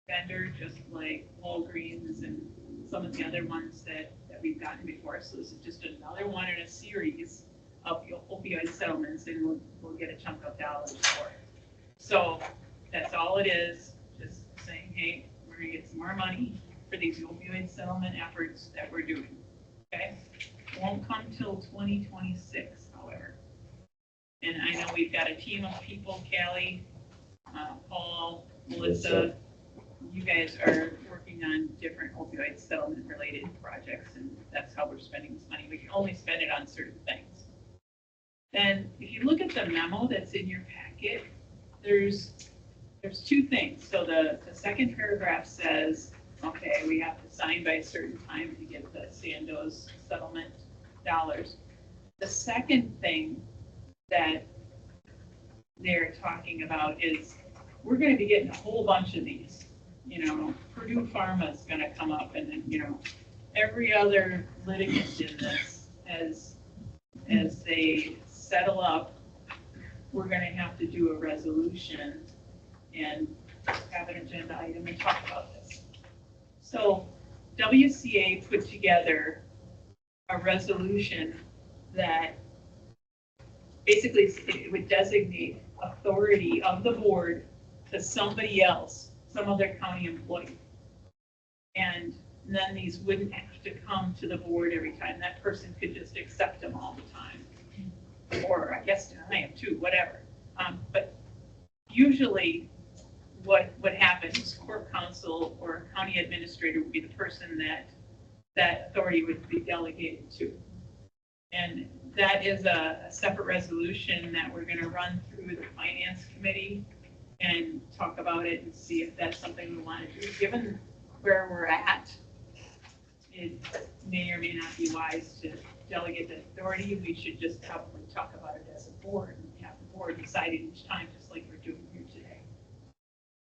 vendor, just like Walgreens and some of the other ones that we've gotten before. So this is just another one in a series of opioid settlements, and we'll get a chunk of dollars for it. So that's all it is, just saying, hey, we're gonna get some more money for these opioid settlement efforts that we're doing, okay? It won't come till 2026, however. And I know we've got a team of people, Callie, Paul, Melissa, you guys are working on different opioid settlement related projects, and that's how we're spending this money. We can only spend it on certain things. Then if you look at the memo that's in your packet, there's 2 things. So the second paragraph says, okay, we have to sign by a certain time to get the Sandoz settlement dollars. The second thing that they're talking about is we're going to be getting a whole bunch of these. Purdue Pharma is going to come up, and then, every other litigant in this, as they settle up, we're going to have to do a resolution and have an agenda item and talk about this. So WCA put together a resolution that basically it would designate authority of the board to somebody else, some other county employee. And then these wouldn't have to come to the board every time. That person could just accept them all the time. Or I guess deny them too, whatever. But usually what happens, court counsel or county administrator would be the person that authority would be delegated to. And that is a separate resolution that we're going to run through the finance committee and talk about it and see if that's something we want to do. Given where we're at, it may or may not be wise to delegate the authority. We should just probably talk about it as a board and have the board decide it each time, just like we're doing here today.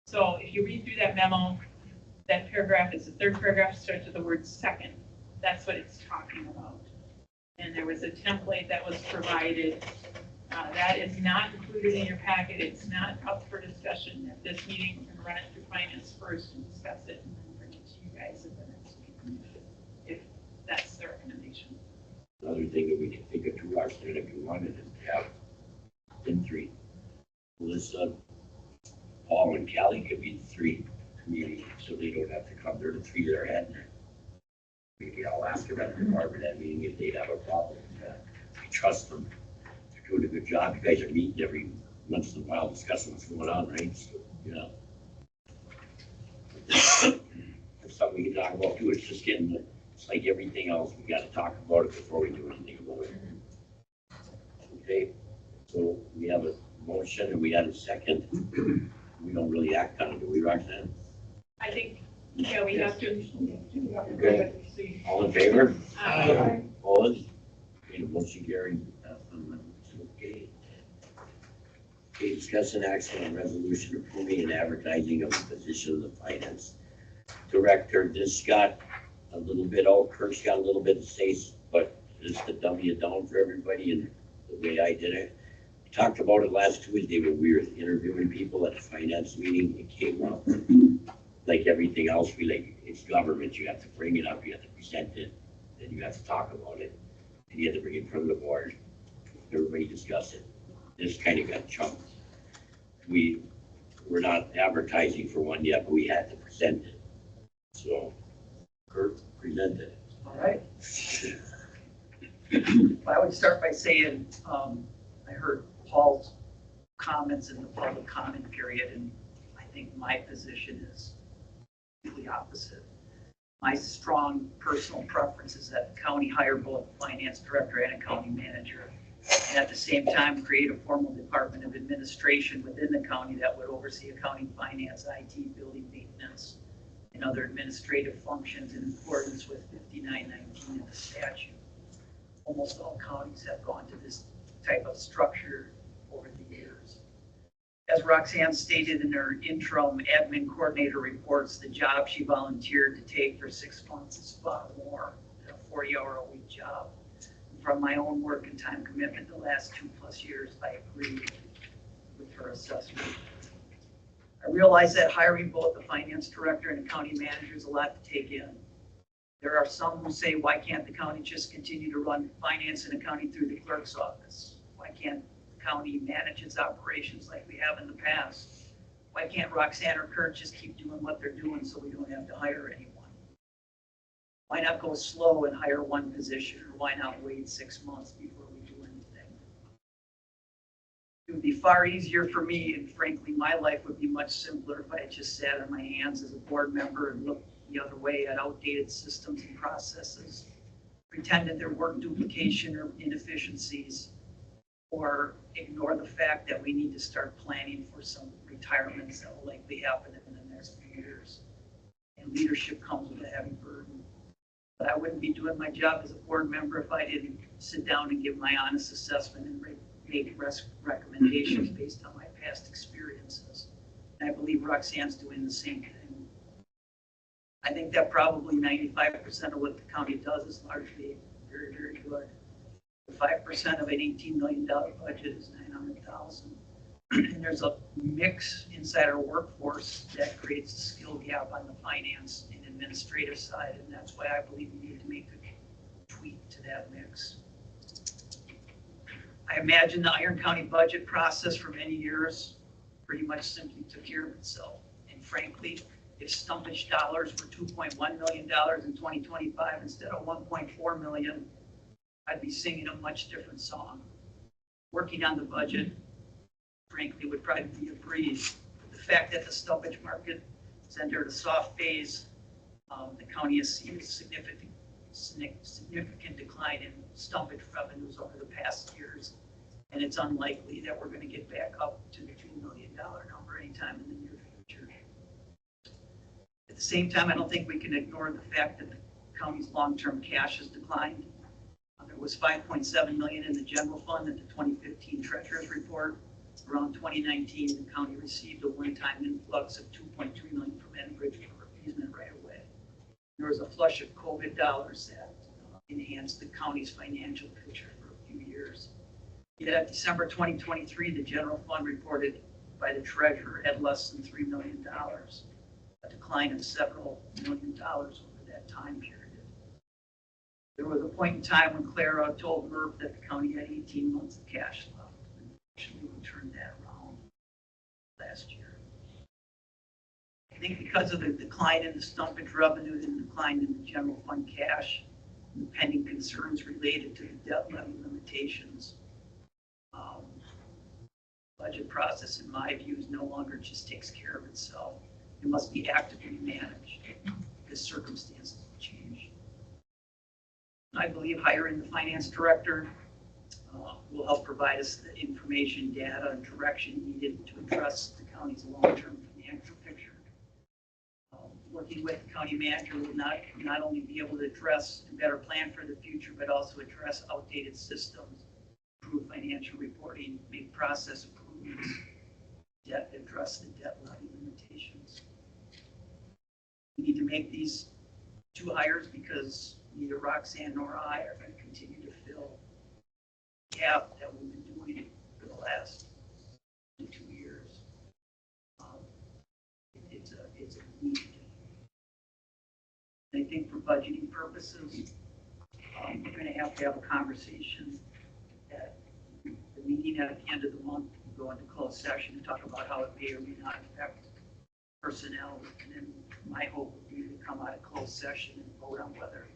So if you read through that memo, that paragraph is the third paragraph, starts with the word second. That's what it's talking about. And there was a template that was provided. That is not included in your packet. It's not up for discussion at this meeting. We're going to run it through finance first and discuss it and then bring it to you guys at the next meeting, if that's the recommendation.
Another thing that we can think of too, Roxanne, if you wanted to have in three. Melissa, Paul, and Callie could be the three community, so they don't have to come. They're the three that are heading it. Maybe I'll ask about the department that meeting if they'd have a problem with that. I trust them. They're doing a good job. You guys are meeting every once in a while discussing what's going on, right? So, yeah. There's something we can talk about too. It's just getting, it's like everything else. We got to talk about it before we do anything about it. Okay. So we have a motion and we had a second. We don't really act on it, do we, Roxanne?
I think, yeah, we have to.
Okay. All in favor?
Aye.
Opposed? Okay, motion carried. Okay. Okay, discuss an action on resolution approving and advertising of the position of the finance director. This got a little bit, Kirk's got a little bit to say, but just to dumb it down for everybody and the way I did it. We talked about it last Tuesday when we were interviewing people at the finance meeting. It came up. Like everything else, it's government. You have to bring it up, you have to present it, then you have to talk about it, and you have to bring it from the board. Everybody discuss it. This kind of got chunked. We're not advertising for one yet, but we had to present it. So, Kurt presented it.
All right. I would start by saying, I heard Paul's comments in the public comment period, and I think my position is the opposite. My strong personal preference is that the county hire both a finance director and a county manager, and at the same time create a formal department of administration within the county that would oversee accounting, finance, IT, building maintenance, and other administrative functions in accordance with 5919 of the statute. Almost all counties have gone to this type of structure over the years. As Roxanne stated in her interim admin coordinator reports, the job she volunteered to take for 6 months is far more than a 40-hour-a-week job. From my own work and time commitment the last 2+ years, I agree with her assessment. I realize that hiring both the finance director and a county manager is a lot to take in. There are some who say, why can't the county just continue to run finance and accounting through the clerk's office? Why can't the county manage its operations like we have in the past? Why can't Roxanne or Kurt just keep doing what they're doing so we don't have to hire anyone? Why not go slow and hire one position, or why not wait 6 months before we do anything? It would be far easier for me, and frankly, my life would be much simpler if I just sat on my hands as a board member and looked the other way at outdated systems and processes, pretended there weren't duplication or inefficiencies, or ignore the fact that we need to start planning for some retirements that will likely happen in the next few years. And leadership comes with a heavy burden. But I wouldn't be doing my job as a board member if I didn't sit down and give my honest assessment and make recommendations based on my past experiences. And I believe Roxanne's doing the same thing. I think that probably 95% of what the county does is largely very, very good. 5% of an $18 million budget is $900,000. And there's a mix inside our workforce that creates a skill gap on the finance and administrative side. And that's why I believe we need to make a tweak to that mix. I imagine the Iron County budget process for many years pretty much simply took care of itself. And frankly, if stumpage dollars were $2.1 million in 2025 instead of 1.4 million, I'd be singing a much different song. Working on the budget, frankly, would probably be a breeze. The fact that the stumpage market has entered a soft phase, the county has seen a significant decline in stumpage revenues over the past years, and it's unlikely that we're going to get back up to the $2 million number anytime in the near future. At the same time, I don't think we can ignore the fact that the county's long-term cash has declined. There was 5.7 million in the general fund in the 2015 treasurer's report. Around 2019, the county received a one-time influx of 2.2 million from Enbridge for easement right away. There was a flush of COVID dollars that enhanced the county's financial picture for a few years. Yet at December 2023, the general fund reported by the treasurer had less than $3 million, a decline of several $1 million over that time period. There was a point in time when Clara told Murph that the county had 18 months of cash left. Actually, we turned that around last year. I think because of the decline in the stumpage revenue and the decline in the general fund cash, and the pending concerns related to the debt levy limitations, budget process, in my view, is no longer just takes care of itself. It must be actively managed because circumstances have changed. I believe hiring the finance director will help provide us the information, data, and direction needed to address the county's long-term financial picture. Working with the county manager will not only be able to address and better plan for the future, but also address outdated systems, improve financial reporting, make process improvements, address the debt levy limitations. We need to make these two hires because neither Roxanne nor I are going to continue to fill the gap that we've been doing for the last 2 years. It's a need. I think for budgeting purposes, we're going to have a conversation at the meeting at the end of the month. We'll go into closed session and talk about how it may or may not affect personnel. And then my hope would be to come out of closed session and vote on whether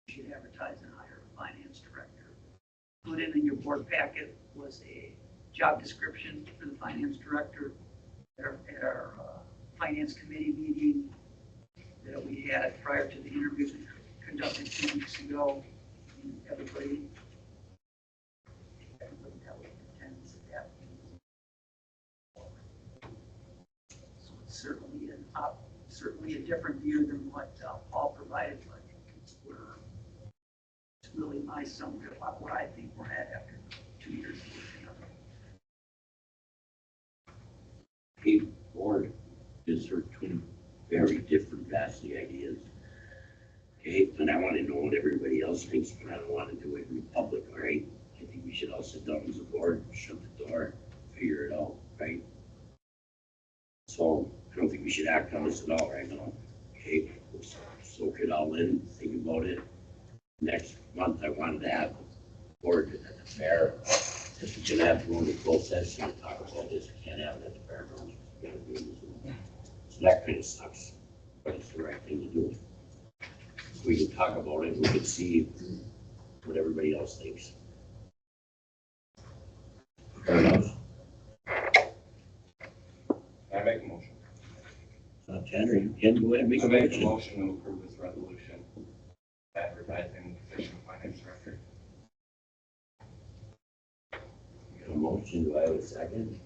we should advertise and hire a finance director. Included in your board packet was a job description for the finance director at our finance committee meeting that we had prior to the interviews we conducted 2 weeks ago. And everybody that was in attendance at that meeting. So it's certainly a different view than what Paul provided, but it's really my summary of what I think we're at after 2 years of working on it.
Hey, board, is there two very different, vastly ideas? Okay, and I want to know what everybody else thinks, but I don't want to do it in public, all right? I think we should all sit down as a board, shut the door, figure it out, right? So I don't think we should act on this at all right now. Okay, let's soak it all in, think about it. Next month, I wanted to have the board at the fair. If we're gonna have to go into closed session and talk about this, we can't have it at the fairgrounds. We gotta do this. So that kind of sucks, but it's the right thing to do. We can talk about it, we can see what everybody else thinks. Fair enough.
I make a motion.
Tanner, you can go ahead and make
I
a
make a
motion.
motion to approve this resolution, advertising the position of finance director.
Got a motion, do I have a second?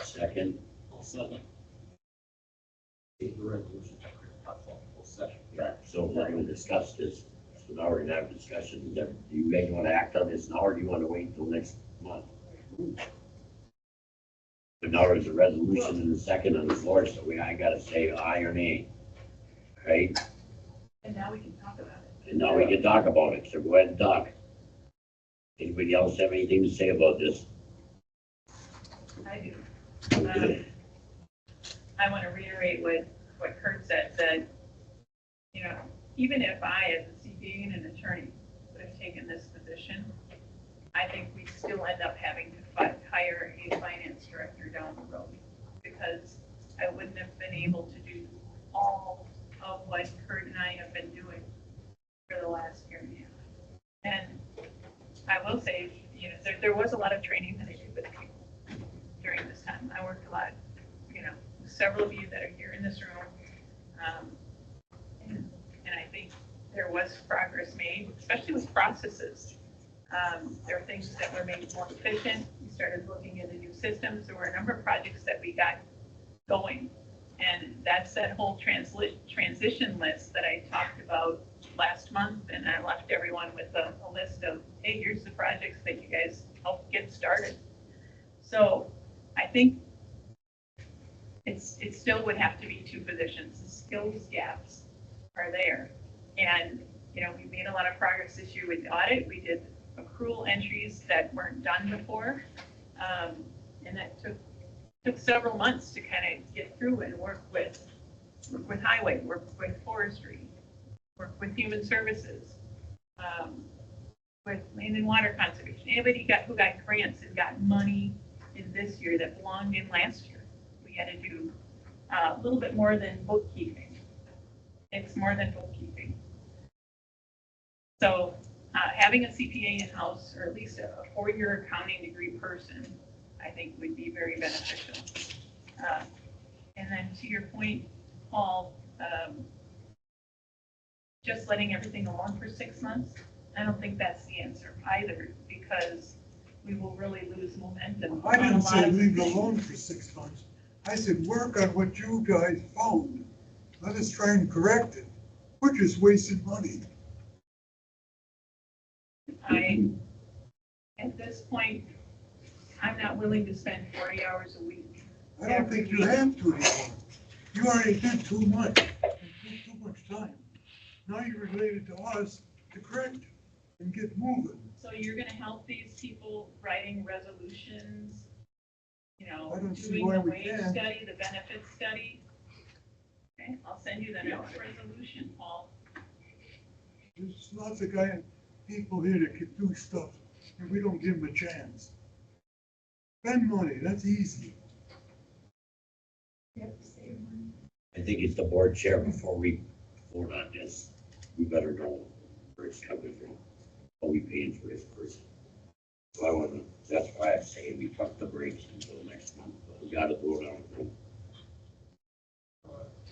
Second.
Second. The resolution.
Yeah, so we're gonna discuss this, so now we're gonna have a discussion. Do you guys wanna act on this now, or do you wanna wait until next month? But now there's a resolution in the second on the floor, so I gotta say aye or nay. Right?
And now we can talk about it.
And now we can talk about it, so go ahead and talk. Anybody else have anything to say about this?
I do.
Okay.
I want to reiterate what what Kurt said, that, you know, even if I, as a CPA and an attorney, would have taken this position, I think we still end up having to hire a finance director down the road, because I wouldn't have been able to do all of what Kurt and I have been doing for the last year and a half. And I will say, you know, there was a lot of training that I did with people during this time. I worked a lot, you know, with several of you that are here in this room. And I think there was progress made, especially with processes. There were things that were made more efficient. We started looking into new systems. There were a number of projects that we got going. And that's that whole transition list that I talked about last month. And I left everyone with a list of, hey, here's the projects that you guys helped get started. So I think it still would have to be two positions. The skills gaps are there. And, you know, we made a lot of progress this year with the audit. We did accrual entries that weren't done before. And that took several months to kind of get through and work with highway, work with forestry, work with human services, with land and water conservation. Anybody who got grants and got money in this year that belonged in last year. We had to do a little bit more than bookkeeping. It's more than bookkeeping. So having a CPA in-house, or at least a 4-year accounting degree person, I think would be very beneficial. And then to your point, Paul, just letting everything alone for 6 months, I don't think that's the answer either, because we will really lose momentum.
I didn't say leave it alone for 6 months. I said, work on what you guys found. Let us try and correct it. We're just wasting money.
At this point, I'm not willing to spend 40 hours a week.
I don't think you have to anymore. You already did too much. You took too much time. Now you're related to us to correct it and get moving.
So you're gonna help these people writing resolutions, you know,
I don't see
doing
why
the
we
wage
can't.
study, the benefits study? Okay, I'll send you the next resolution, Paul.
There's lots of people here that can do stuff, and we don't give them a chance. Spend money, that's easy.
I think it's the board chair, before we vote on this, we better know where it's coming from, what we paying for this person. So that's why I say we pump the brakes until next month, but we gotta vote on it.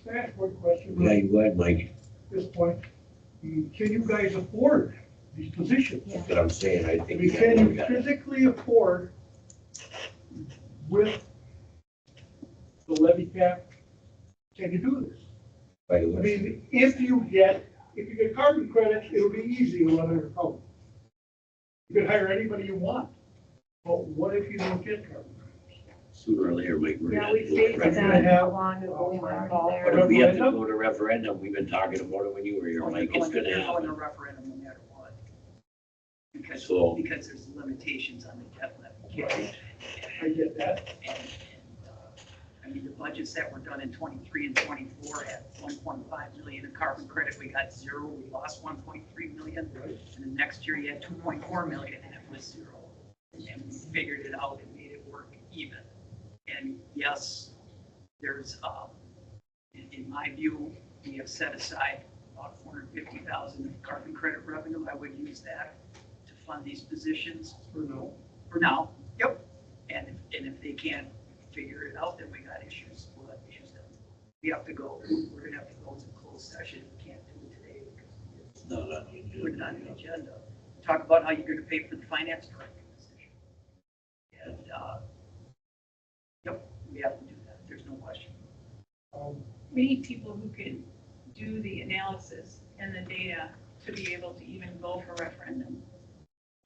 Can I ask one question?
Yeah, you go ahead, Mike.
At this point, can you guys afford these positions?
That's what I'm saying, I
I
think.
mean, can you physically afford with the levy cap? Can you do this?
By the
I
way,
mean, if you get carbon credits, it'll be easy to run under code. You can hire anybody you want. But what if you don't get carbon credits?
sooner or later, Mike, we're
Yeah,
gonna
we
have to go to
stayed with
referendum.
that.
How
long ago we were involved?
But if we have to go to referendum, we've been talking about it when you were here, Mike, it's gonna
You're going to
happen.
referendum no matter what. Because
So-
because there's limitations on the debt levy.
I get that.
I mean, the budgets that were done in 23 and 24 had 1.5 million in carbon credit. We got 0. We lost 1.3 million. And the next year you had 2.4 million and it was 0. And we figured it out and made it work even. And yes, there's, in my view, we have set aside about 450,000 in carbon credit revenue. I would use that to fund these positions. For now, yep. And if they can't figure it out, then we got issues. We'll have issues then. We have to go, we're gonna have to go to closed session. We can't do it today because
It's not on the agenda.
we're not on the agenda. Talk about how you're gonna pay for the finance director position. And, yep, we have to do that. There's no question.
We need people who can do the analysis and the data to be able to even go for referendum.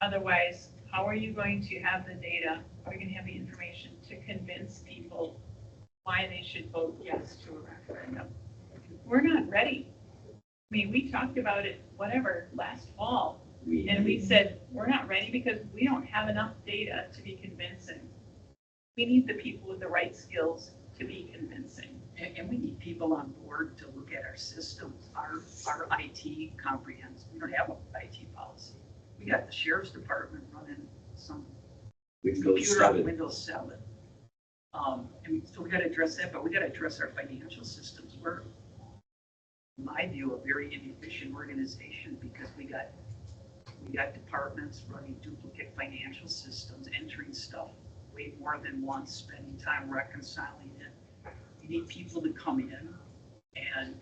Otherwise, how are you going to have the data, are you going to have the information to convince people why they should vote yes to a referendum? We're not ready. I mean, we talked about it, last fall, and we said, we're not ready because we don't have enough data to be convincing. We need the people with the right skills to be convincing.
And we need people on board to look at our systems. Our IT comprehends, we don't have an IT policy. We got the sheriff's department running some
Windows
computer on
7.
Windows 7. So we gotta address that, but we gotta address our financial systems. We're, in my view, a very inefficient organization because we got departments running duplicate financial systems, entering stuff way more than once, spending time reconciling it. You need people to come in and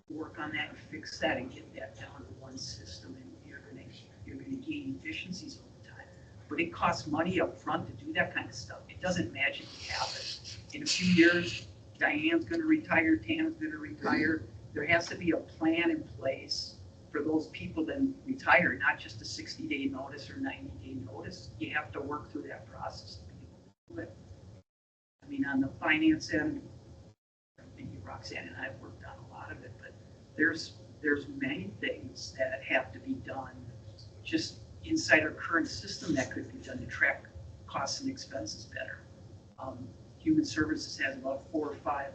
work on that and fix that and get that down to one system, and you're gonna gain efficiencies over time. But it costs money up front to do that kind of stuff. It doesn't magically happen. In a few years, Diane's gonna retire, Tana's gonna retire. There has to be a plan in place for those people that retire, not just a 60-day notice or 90-day notice. You have to work through that process to be able to do it. I mean, on the finance end, maybe Roxanne and I have worked on a lot of it, but there's many things that have to be done just inside our current system that could be done to track costs and expenses better. Human Services has about 4 or 5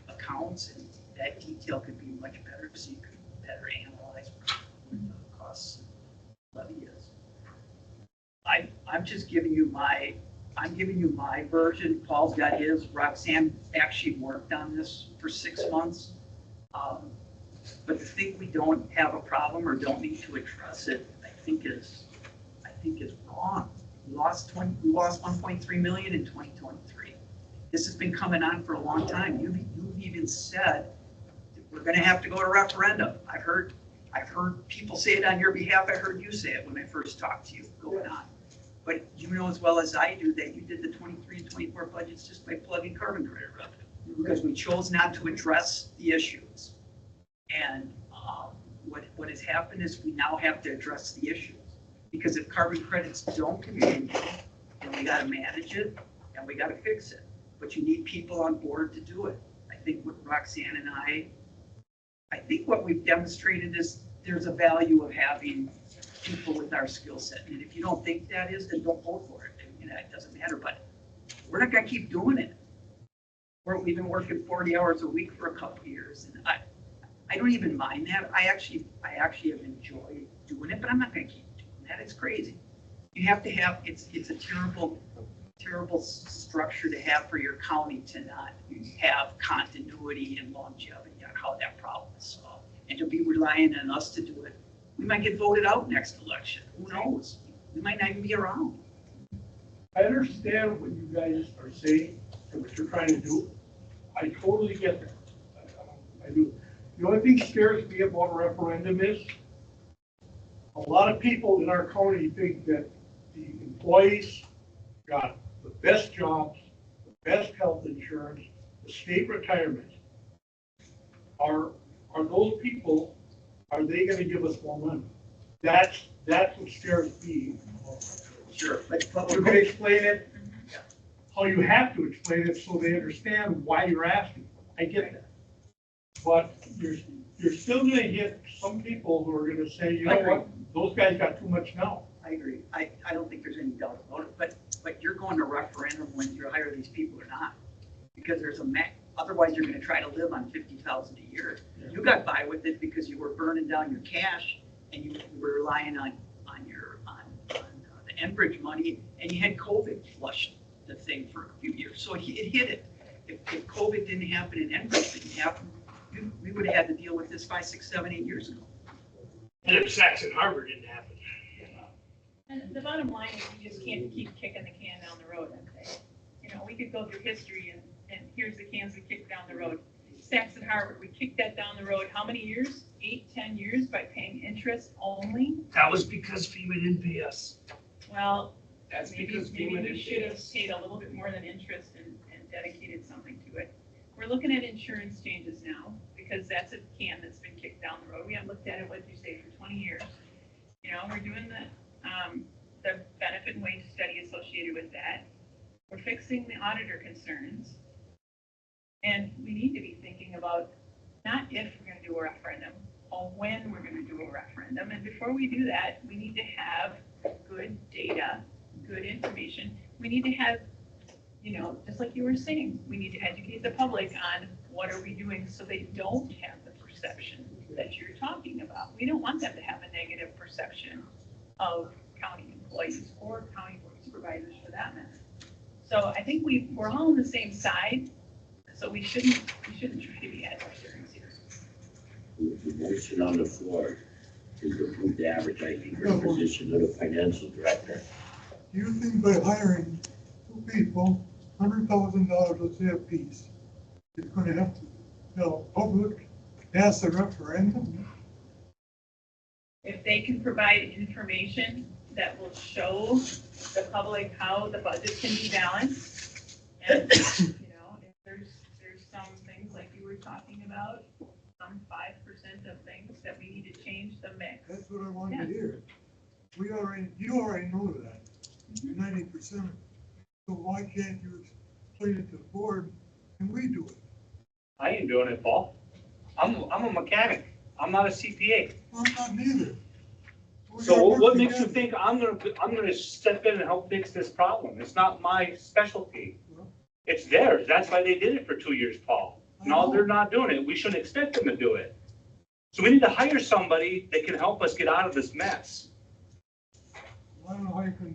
accounts, and that detail could be much better, so you could better analyze what the costs levy is. I'm just giving you my version. Paul's got his. Roxanne actually worked on this for 6 months. But to think we don't have a problem or don't need to address it, I think is wrong. We lost 1.3 million in 2023. This has been coming on for a long time. You've even said that we're going to have to go to referendum. I've heard people say it on your behalf. I heard you say it when I first talked to you going on. But you know as well as I do that you did the 23 and 24 budgets just by plugging carbon credit revenue because we chose not to address the issues. And what has happened is we now have to address the issues because if carbon credits don't continue, then we got to manage it and we got to fix it. But you need people on board to do it. I think what Roxanne and I think what we've demonstrated is there's a value of having people with our skill set. And if you don't think that is, then don't vote for it. You know, it doesn't matter, but we're not going to keep doing it. We've been working 40 hours a week for a couple of years. And I don't even mind that. I actually have enjoyed doing it, but I'm not going to keep doing that. It's crazy. You have to have, it's a terrible structure to have for your county to not have continuity and longevity on how that problem is solved. And to be relying on us to do it, we might get voted out next election. Who knows? We might not even be around.
I understand what you guys are saying and what you're trying to do. I totally get that. I do. The only thing scares me about a referendum is a lot of people in our county think that the employees got the best jobs, the best health insurance, the state retirement. Are those people, are they going to give us more money? That's what scares me.
Sure.
You can explain it how you have to explain it so they understand why you're asking. I get that. But you're still going to hit some people who are going to say, you know what, those guys got too much now.
I agree. I don't think there's any doubt about it. But you're going to referendum when you hire these people or not, because there's otherwise you're going to try to live on $50,000 a year. Yeah. You got by with it because you were burning down your cash and you were relying on the Enbridge money, and you had COVID flush the thing for a few years, so it hit it. If COVID didn't happen and Enbridge didn't happen, we would have had to deal with this 5, 6, 7, 8 years ago.
And if Saxon Harbor didn't happen.
And the bottom line is you just can't keep kicking the can down the road and say, you know, we could go through history and here's the cans we kicked down the road. Saxon Harbor, we kicked that down the road how many years? 8, 10 years by paying interest only?
That was because FEMA didn't pay us.
Well,
That's
maybe we should have paid a little bit more than interest and dedicated something to it. We're looking at insurance changes now because that's a can that's been kicked down the road. We haven't looked at it, what did you say, for 20 years. You know, we're doing the benefit and wage study associated with that. We're fixing the auditor concerns. And we need to be thinking about not if we're going to do a referendum, or when we're going to do a referendum. And before we do that, we need to have good data, good information. We need to have, you know, just like you were saying, we need to educate the public on what are we doing so they don't have the perception that you're talking about? We don't want them to have a negative perception of county employees or county board supervisors for that matter. So I think we're all on the same side, so we shouldn't try to be adversaries here.
The motion on the floor is to approve the advertising for the position of the financial director.
Do you think by hiring two people, $100,000, let's say a piece, it's gonna have to, the public pass a referendum?
If they can provide information that will show the public how the budget can be balanced, and, you know, if there's some things like you were talking about, some 5% of things that we need to change the mix.
That's what I wanted to hear. You already know that, 90%. So why can't you explain it to the board and we do it?
I ain't doing it, Paul. I'm a mechanic. I'm not a CPA.
I'm not neither. We
So
gotta work
what makes you
together.
think I'm gonna step in and help fix this problem? It's not my specialty. It's theirs. That's why they did it for 2 years, Paul. No, they're not doing it. We shouldn't expect them to do it. So we need to hire somebody that can help us get out of this mess.
I don't know how you can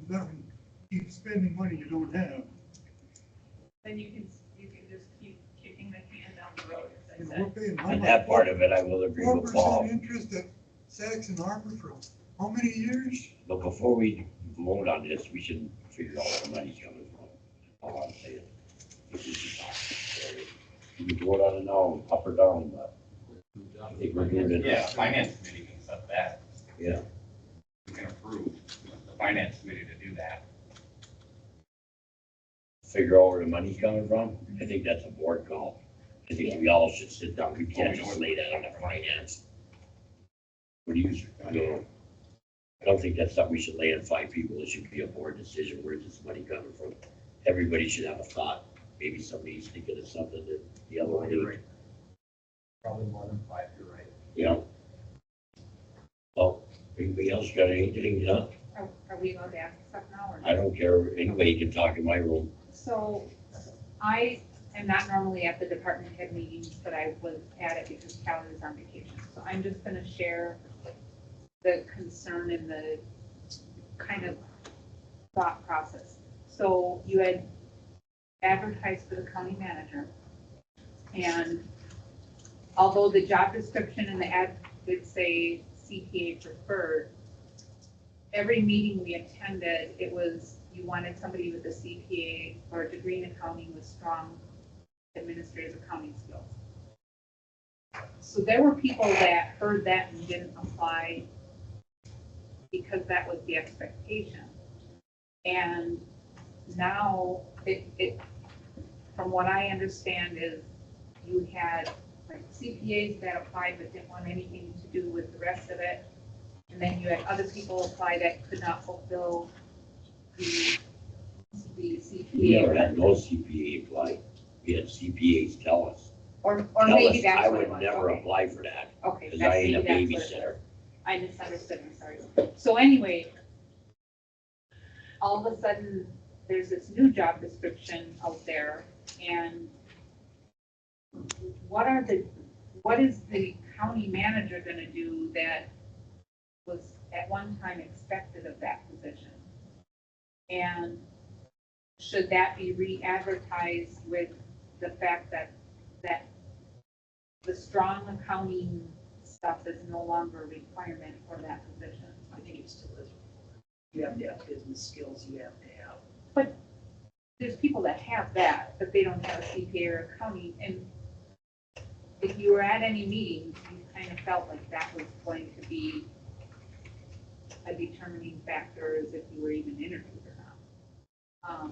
keep spending money you don't have.
Then you can just keep kicking the can down the road, as I
You know,
said.
we're paying how
And
much?
that part of it, I will agree with Paul.
4% interest at Saxon Harbor for how many years?
But before we vote on this, we should figure out where the money's coming from. All I'm saying. If we should talk. We can vote on it now, up or down, but I think we're doing it.
Yeah, finance committee can set that.
Yeah.
We can approve the finance committee to do that.
Figure out where the money's coming from. I think that's a board call. I think we all should sit down. We can't just lay that on the finance. What do you, I don't think that's something we should lay on 5 people. It should be a board decision. Where's this money coming from? Everybody should have a thought. Maybe somebody's thinking of something that the other one
You're
didn't.
right. Probably more than 5, you're right.
Yeah. Well, anybody else got anything, yeah?
Are we allowed to ask stuff now or?
I don't care. Anybody can talk in my room.
So I am not normally at the department head meetings, but I was at it because Callie was on vacation. So I'm just gonna share the concern and the kind of thought process. So you had advertised for the county manager. And although the job description and the ad did say CPA preferred, every meeting we attended, it was, you wanted somebody with a CPA or a degree in accounting with strong administrative accounting skills. So there were people that heard that and didn't apply because that was the expectation. And now it from what I understand is you had like CPAs that applied but didn't want anything to do with the rest of it. And then you had other people apply that could not fulfill the CPA.
We never had no CPA apply. We had CPAs tell us.
Or
Tell
maybe
us,
that's
I
what it
would
was.
never
Okay.
apply for that,
Okay.
because
that's-
I ain't a
maybe that's what it
babysitter.
was. I misunderstood, I'm sorry. So anyway, all of a sudden, there's this new job description out there, and what is the county manager gonna do that was at one time expected of that position? And should that be re-advertised with the fact that the strong accounting stuff is no longer a requirement for that position?
I think it still is. You have to have business skills, you have to have.
But there's people that have that, but they don't have a CPA or accounting, and if you were at any meetings, you kind of felt like that was going to be a determining factor as if you were even interviewed or not.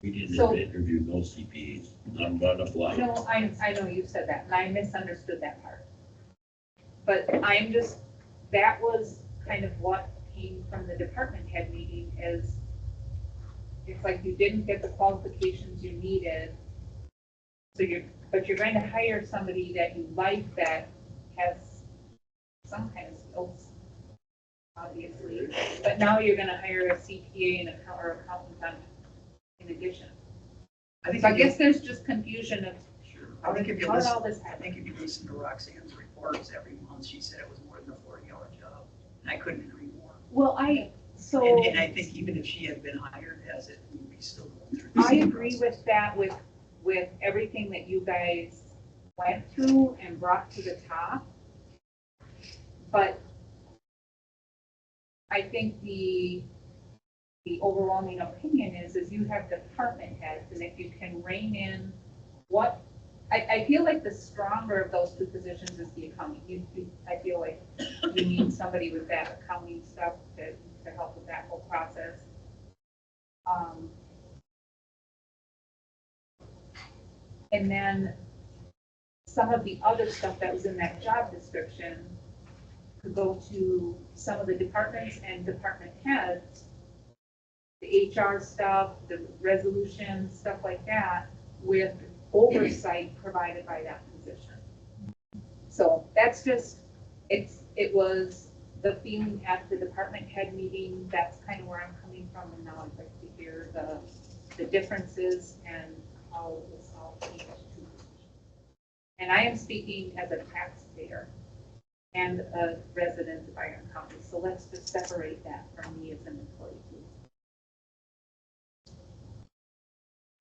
We didn't
So-
interview no CPAs, none applied.
No, I know you said that, and I misunderstood that part. But I'm just, that was kind of what came from the department head meeting is, it's like you didn't get the qualifications you needed. So but you're going to hire somebody that you like that has some kind of skills, obviously. But now you're gonna hire a CPA and or accountant in addition.
I think
So I
if you-
guess there's just confusion of
I think if you
how did
listen,
all this
I
happen?
think if you listen to Roxanne's reports every month, she said it was more than a 40-hour job. And I couldn't agree more.
Well,
And I think even if she had been hired as it, we'd be still going through the
I
same
agree
process.
with that, with everything that you guys went through and brought to the top. But I think the overwhelming opinion is you have department heads, and if you can rein in what, I feel like the stronger of those two positions is the accounting. I feel like you need somebody with that accounting stuff to help with that whole process. And then some of the other stuff that was in that job description could go to some of the departments and department heads, the HR stuff, the resolution, stuff like that, with oversight provided by that position. So that's just, it was the feeling at the department head meeting, that's kind of where I'm coming from, and now I'd like to hear the differences and how it was all changed to. And I am speaking as a taxpayer and a resident of Iron County, so let's just separate that from me as an employee too.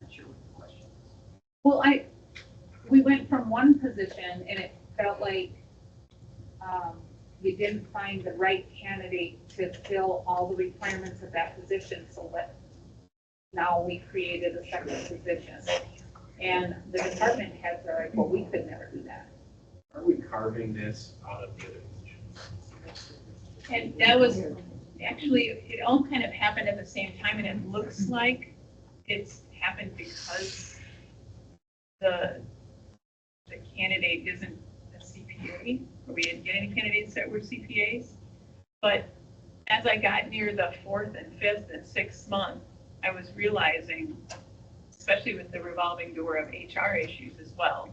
Not sure what the question is.
Well, we went from one position and it felt like you didn't find the right candidate to fill all the requirements of that position, so now we created a second position. And the department heads are like, well, we could never do that.
Are we carving this out of the other positions?
And that was, actually, it all kind of happened at the same time, and it looks like it's happened because the candidate isn't a CPA, or we didn't get any candidates that were CPAs. But as I got near the 4th and 5th and 6th month, I was realizing, especially with the revolving door of HR issues as well,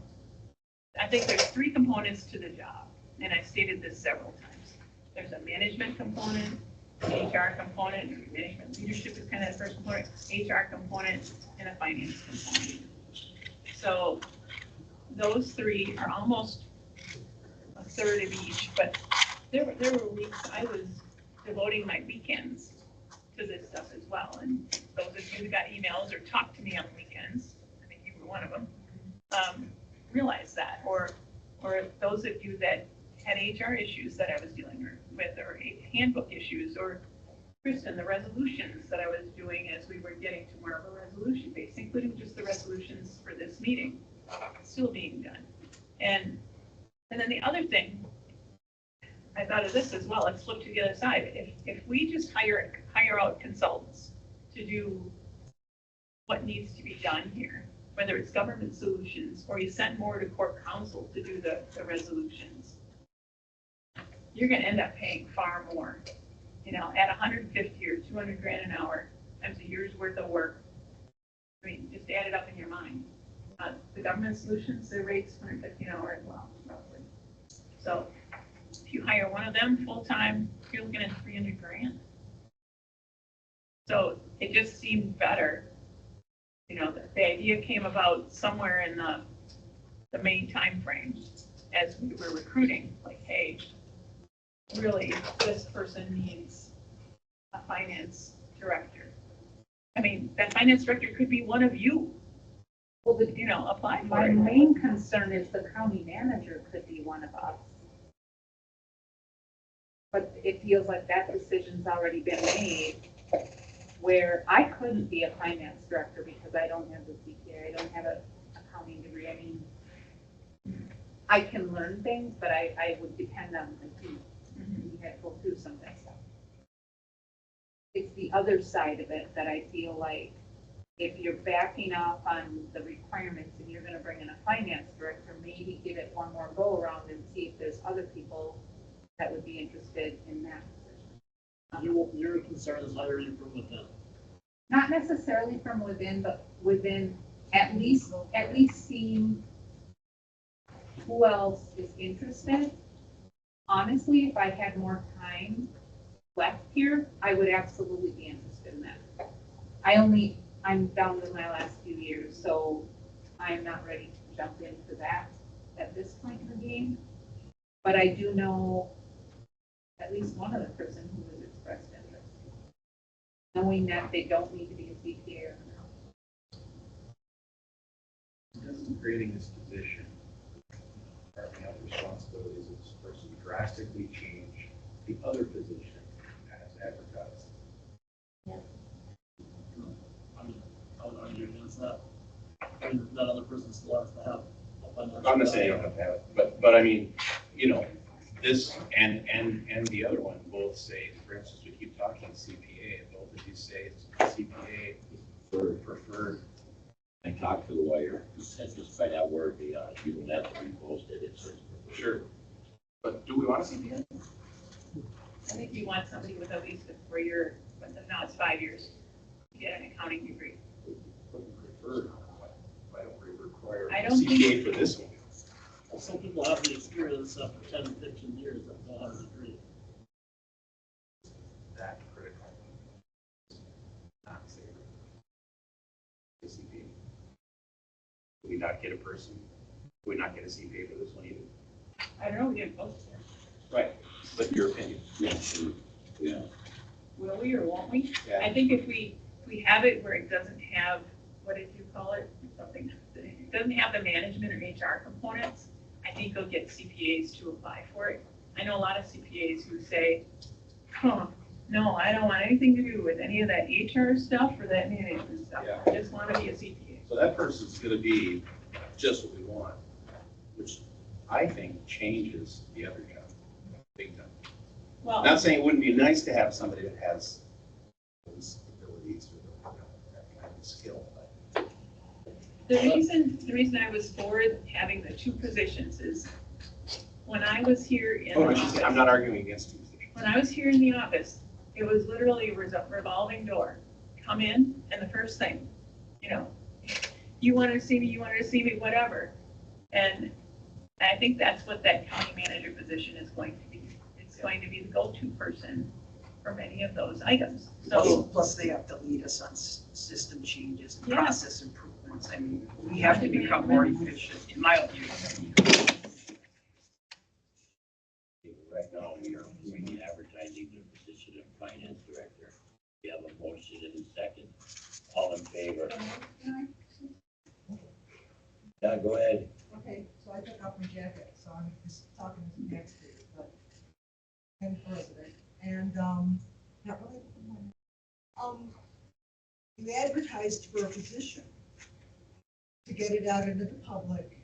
I think there's 3 components to the job, and I stated this several times. There's a management component, an HR component, management leadership is kind of the first component, HR component, and a finance component. So those 3 are almost a third of each, but there were weeks I was devoting my weekends to this stuff as well. And those of you who got emails or talked to me on weekends, I think you were one of them, realize that. Or those of you that had HR issues that I was dealing with, or handbook issues, or Kristen, the resolutions that I was doing as we were getting to more of a resolution base, including just the resolutions for this meeting, still being done. And then the other thing, I thought of this as well, let's flip to the other side. If we just hire out consultants to do what needs to be done here, whether it's government solutions, or you send more to corp counsel to do the resolutions, you're gonna end up paying far more. You know, at 150 or 200 grand an hour, times a year's worth of work. I mean, just add it up in your mind. The government solutions, their rate's 150 an hour as well, roughly. So if you hire one of them full-time, you're looking at 300 grand. So it just seemed better. You know, the idea came about somewhere in the May timeframe as we were recruiting, like, hey, really, this person needs a finance director. I mean, that finance director could be one of you.
Well,
You know, apply for
my
it.
main concern is the county manager could be one of us. But it feels like that decision's already been made, where I couldn't be a finance director because I don't have the CPA, I don't have an accounting degree. I mean, I can learn things, but I would depend on my team. You had to go through some of that stuff. It's the other side of it that I feel like if you're backing off on the requirements and you're gonna bring in a finance director, maybe give it one more go around and see if there's other people that would be interested in that position.
Your concern is hiring from within.
Not necessarily from within, but within, at least seeing who else is interested. Honestly, if I had more time left here, I would absolutely be interested in that. I'm down to my last few years, so I'm not ready to jump into that at this point in the game. But I do know at least one other person who has expressed interest, knowing that they don't need to be a CPA or not.
Doesn't creating this position, carving out responsibilities of this person drastically change the other position as advertised?
I would argue against that. I mean, that other person still has to have a financial.
I'm not saying you don't have to have it, but I mean, you know, this and the other one both say, for instance, we keep talking CPA, and both of you say it's CPA preferred.
I talked to the lawyer, he said just by that word, you don't have to repost it, it's.
Sure. But do we want a CPA?
I think you want somebody with at least a 4-year, but now it's 5 years to get an accounting degree.
Preferred. Why don't we require
I
a
don't
CPA for this one?
Some people have the experience after 10, 15 years that they'll have a degree.
That critical. Not say the CPA. Do we not get a person? Do we not get a CPA for this one either?
I don't know, we didn't post it.
Right, but your opinion.
Yeah.
Will we or won't we?
Yeah.
I think if we have it where it doesn't have, what did you call it? Something, it doesn't have the management or HR components, I think they'll get CPAs to apply for it. I know a lot of CPAs who say, no, I don't want anything to do with any of that HR stuff or that management stuff.
Yeah.
I just want to be a CPA.
So that person's gonna be just what we want, which I think changes the other job, big time.
Well,
Not saying it wouldn't be nice to have somebody that has those abilities or that kind of skill, but.
the reason I was for having the 2 positions is when I was here in the office.
I'm not arguing against you.
When I was here in the office, it was literally a revolving door. Come in, and the first thing, you wanted to see me, whatever. And I think that's what that county manager position is going to be. It's going to be the go-to person for many of those items. So,
Plus they have to lead us on system changes and
Yeah.
process improvements. I mean, we have to become more efficient, in my opinion.
Right now, we are advertising the position of finance director. We have a motion in a second. All in favor? Yeah, go ahead.
Okay, so I took off my jacket, so I'm just talking to the next to you, but I'm president, and, not really. You advertised for a position to get it out into the public,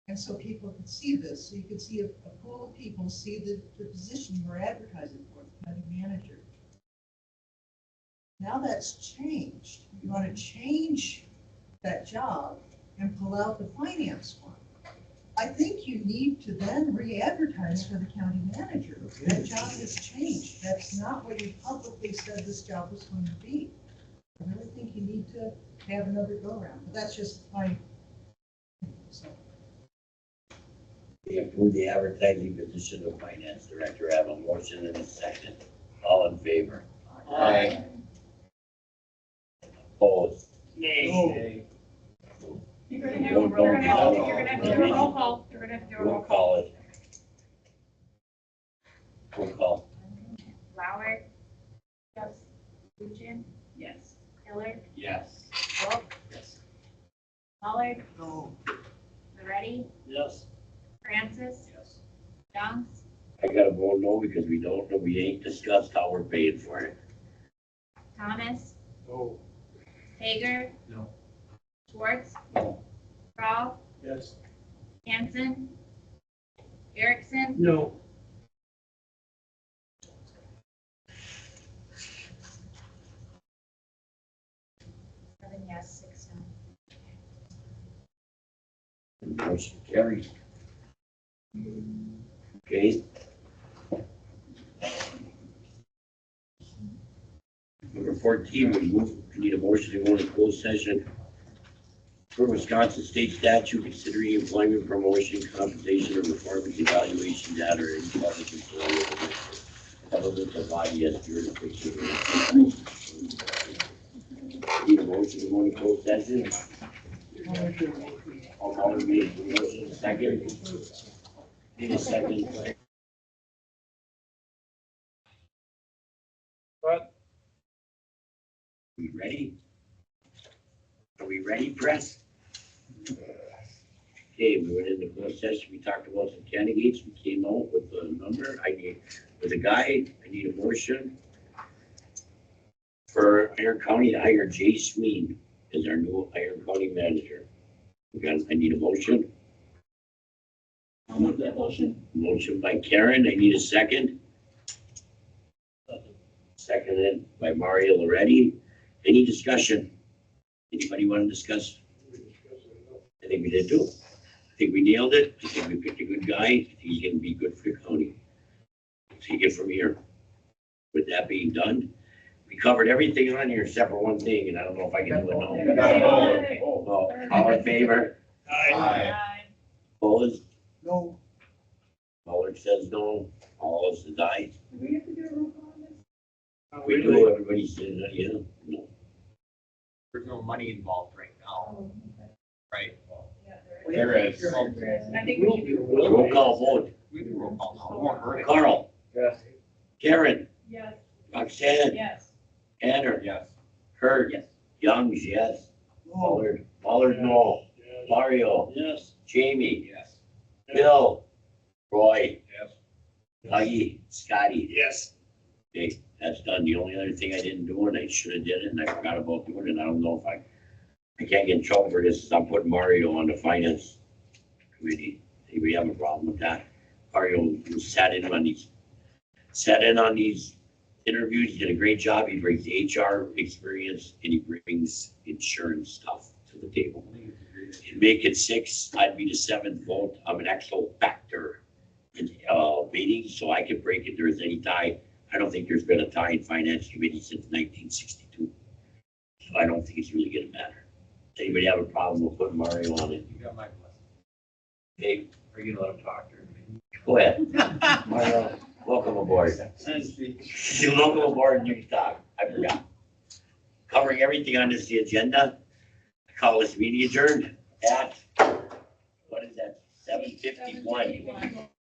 and so people could see this, so you could see a pool of people see the position you were advertising for, the county manager. Now that's changed. You want to change that job and pull out the finance one. I think you need to then re-advertise for the county manager. That job has changed. That's not what you publicly said this job was going to be. I really think you need to have another go-around, but that's just my, so.
We approve the advertising position of finance director. I have a motion in a second. All in favor?
Aye.
Opposed?
No.
you're gonna have to do a roll call. You're gonna have to do a roll
Roll
call.
call it. Roll call.
Lauer? Yes. Luchin?
Yes.
Hiller?
Yes.
Wolf?
Yes.
Muller?
No.
Moretti?
Yes.
Francis?
Yes.
Jones?
I gotta vote no because we don't know, we ain't discussed how we're paying for it.
Thomas?
No.
Hager?
No.
Schwartz?
No.
Frau?
Yes.
Hanson? Erickson?
No.
Seven yes, 6 no.
Motion carries. Okay. Number 14, we need a motion to go into closed session for Wisconsin state statute considering employment, promotion, compensation, or performance evaluation data or any public employee of a body as jurisdiction. Need a motion motion to go into closed session. All made the motion, second. Need a second.
But
We ready? Are we ready, press? Okay, we went into closed session, we talked about some candidates, we came out with a number, with a guy, I need a motion for Iron County to hire Jay Sween as our new Iron County manager. I need a motion.
I'll make that motion.
Motion by Karen, I need a second. Seconded by Mario Loretti. Any discussion? Anybody want to discuss? I think we did too. I think we nailed it. I think we picked a good guy. I think he's gonna be good for the county. Take it from here. With that being done, we covered everything on here except for one thing, and I don't know if I can do it now. All in favor? Opposed?
No,
Muller says no. All says aye.
Do we have to do a roll call on this?
We do, everybody says, yeah, no.
There's no money involved right now, right?
There is.
I think we should do.
Roll call vote.
We can roll call now, it won't hurt it.
Carl,
yes.
Karen,
Yes.
Roxanne,
Yes.
Tanner,
Yes.
Kurt,
Yes.
Youngs, yes.
no.
Pollard, no. Mario,
Yes.
Jamie,
Yes.
Bill, Roy,
Yes.
Huggy, Scotty.
Yes.
Okay, that's done. The only other thing I didn't do, and I should have did it, and I forgot about doing it, I don't know if I can't get in trouble for this, is I'm putting Mario on the finance committee. Anybody have a problem with that? Mario sat in on these interviews, he did a great job, he brings HR experience, and he brings insurance stuff to the table. And make it 6, I'd be the 7th vote, I'm an actual factor in meetings, so I can break it, there's any tie. I don't think there's been a tie in finance committee since 1962. So I don't think it's really gonna matter. Does anybody have a problem with putting Mario on it?
You got my blessing.
Okay,
Are you gonna let him talk or?
go ahead. Mario, welcome aboard. You're welcome aboard and you can talk. I forgot. Covering everything on this agenda. I call this meeting adjourned at, what is that, 7:51.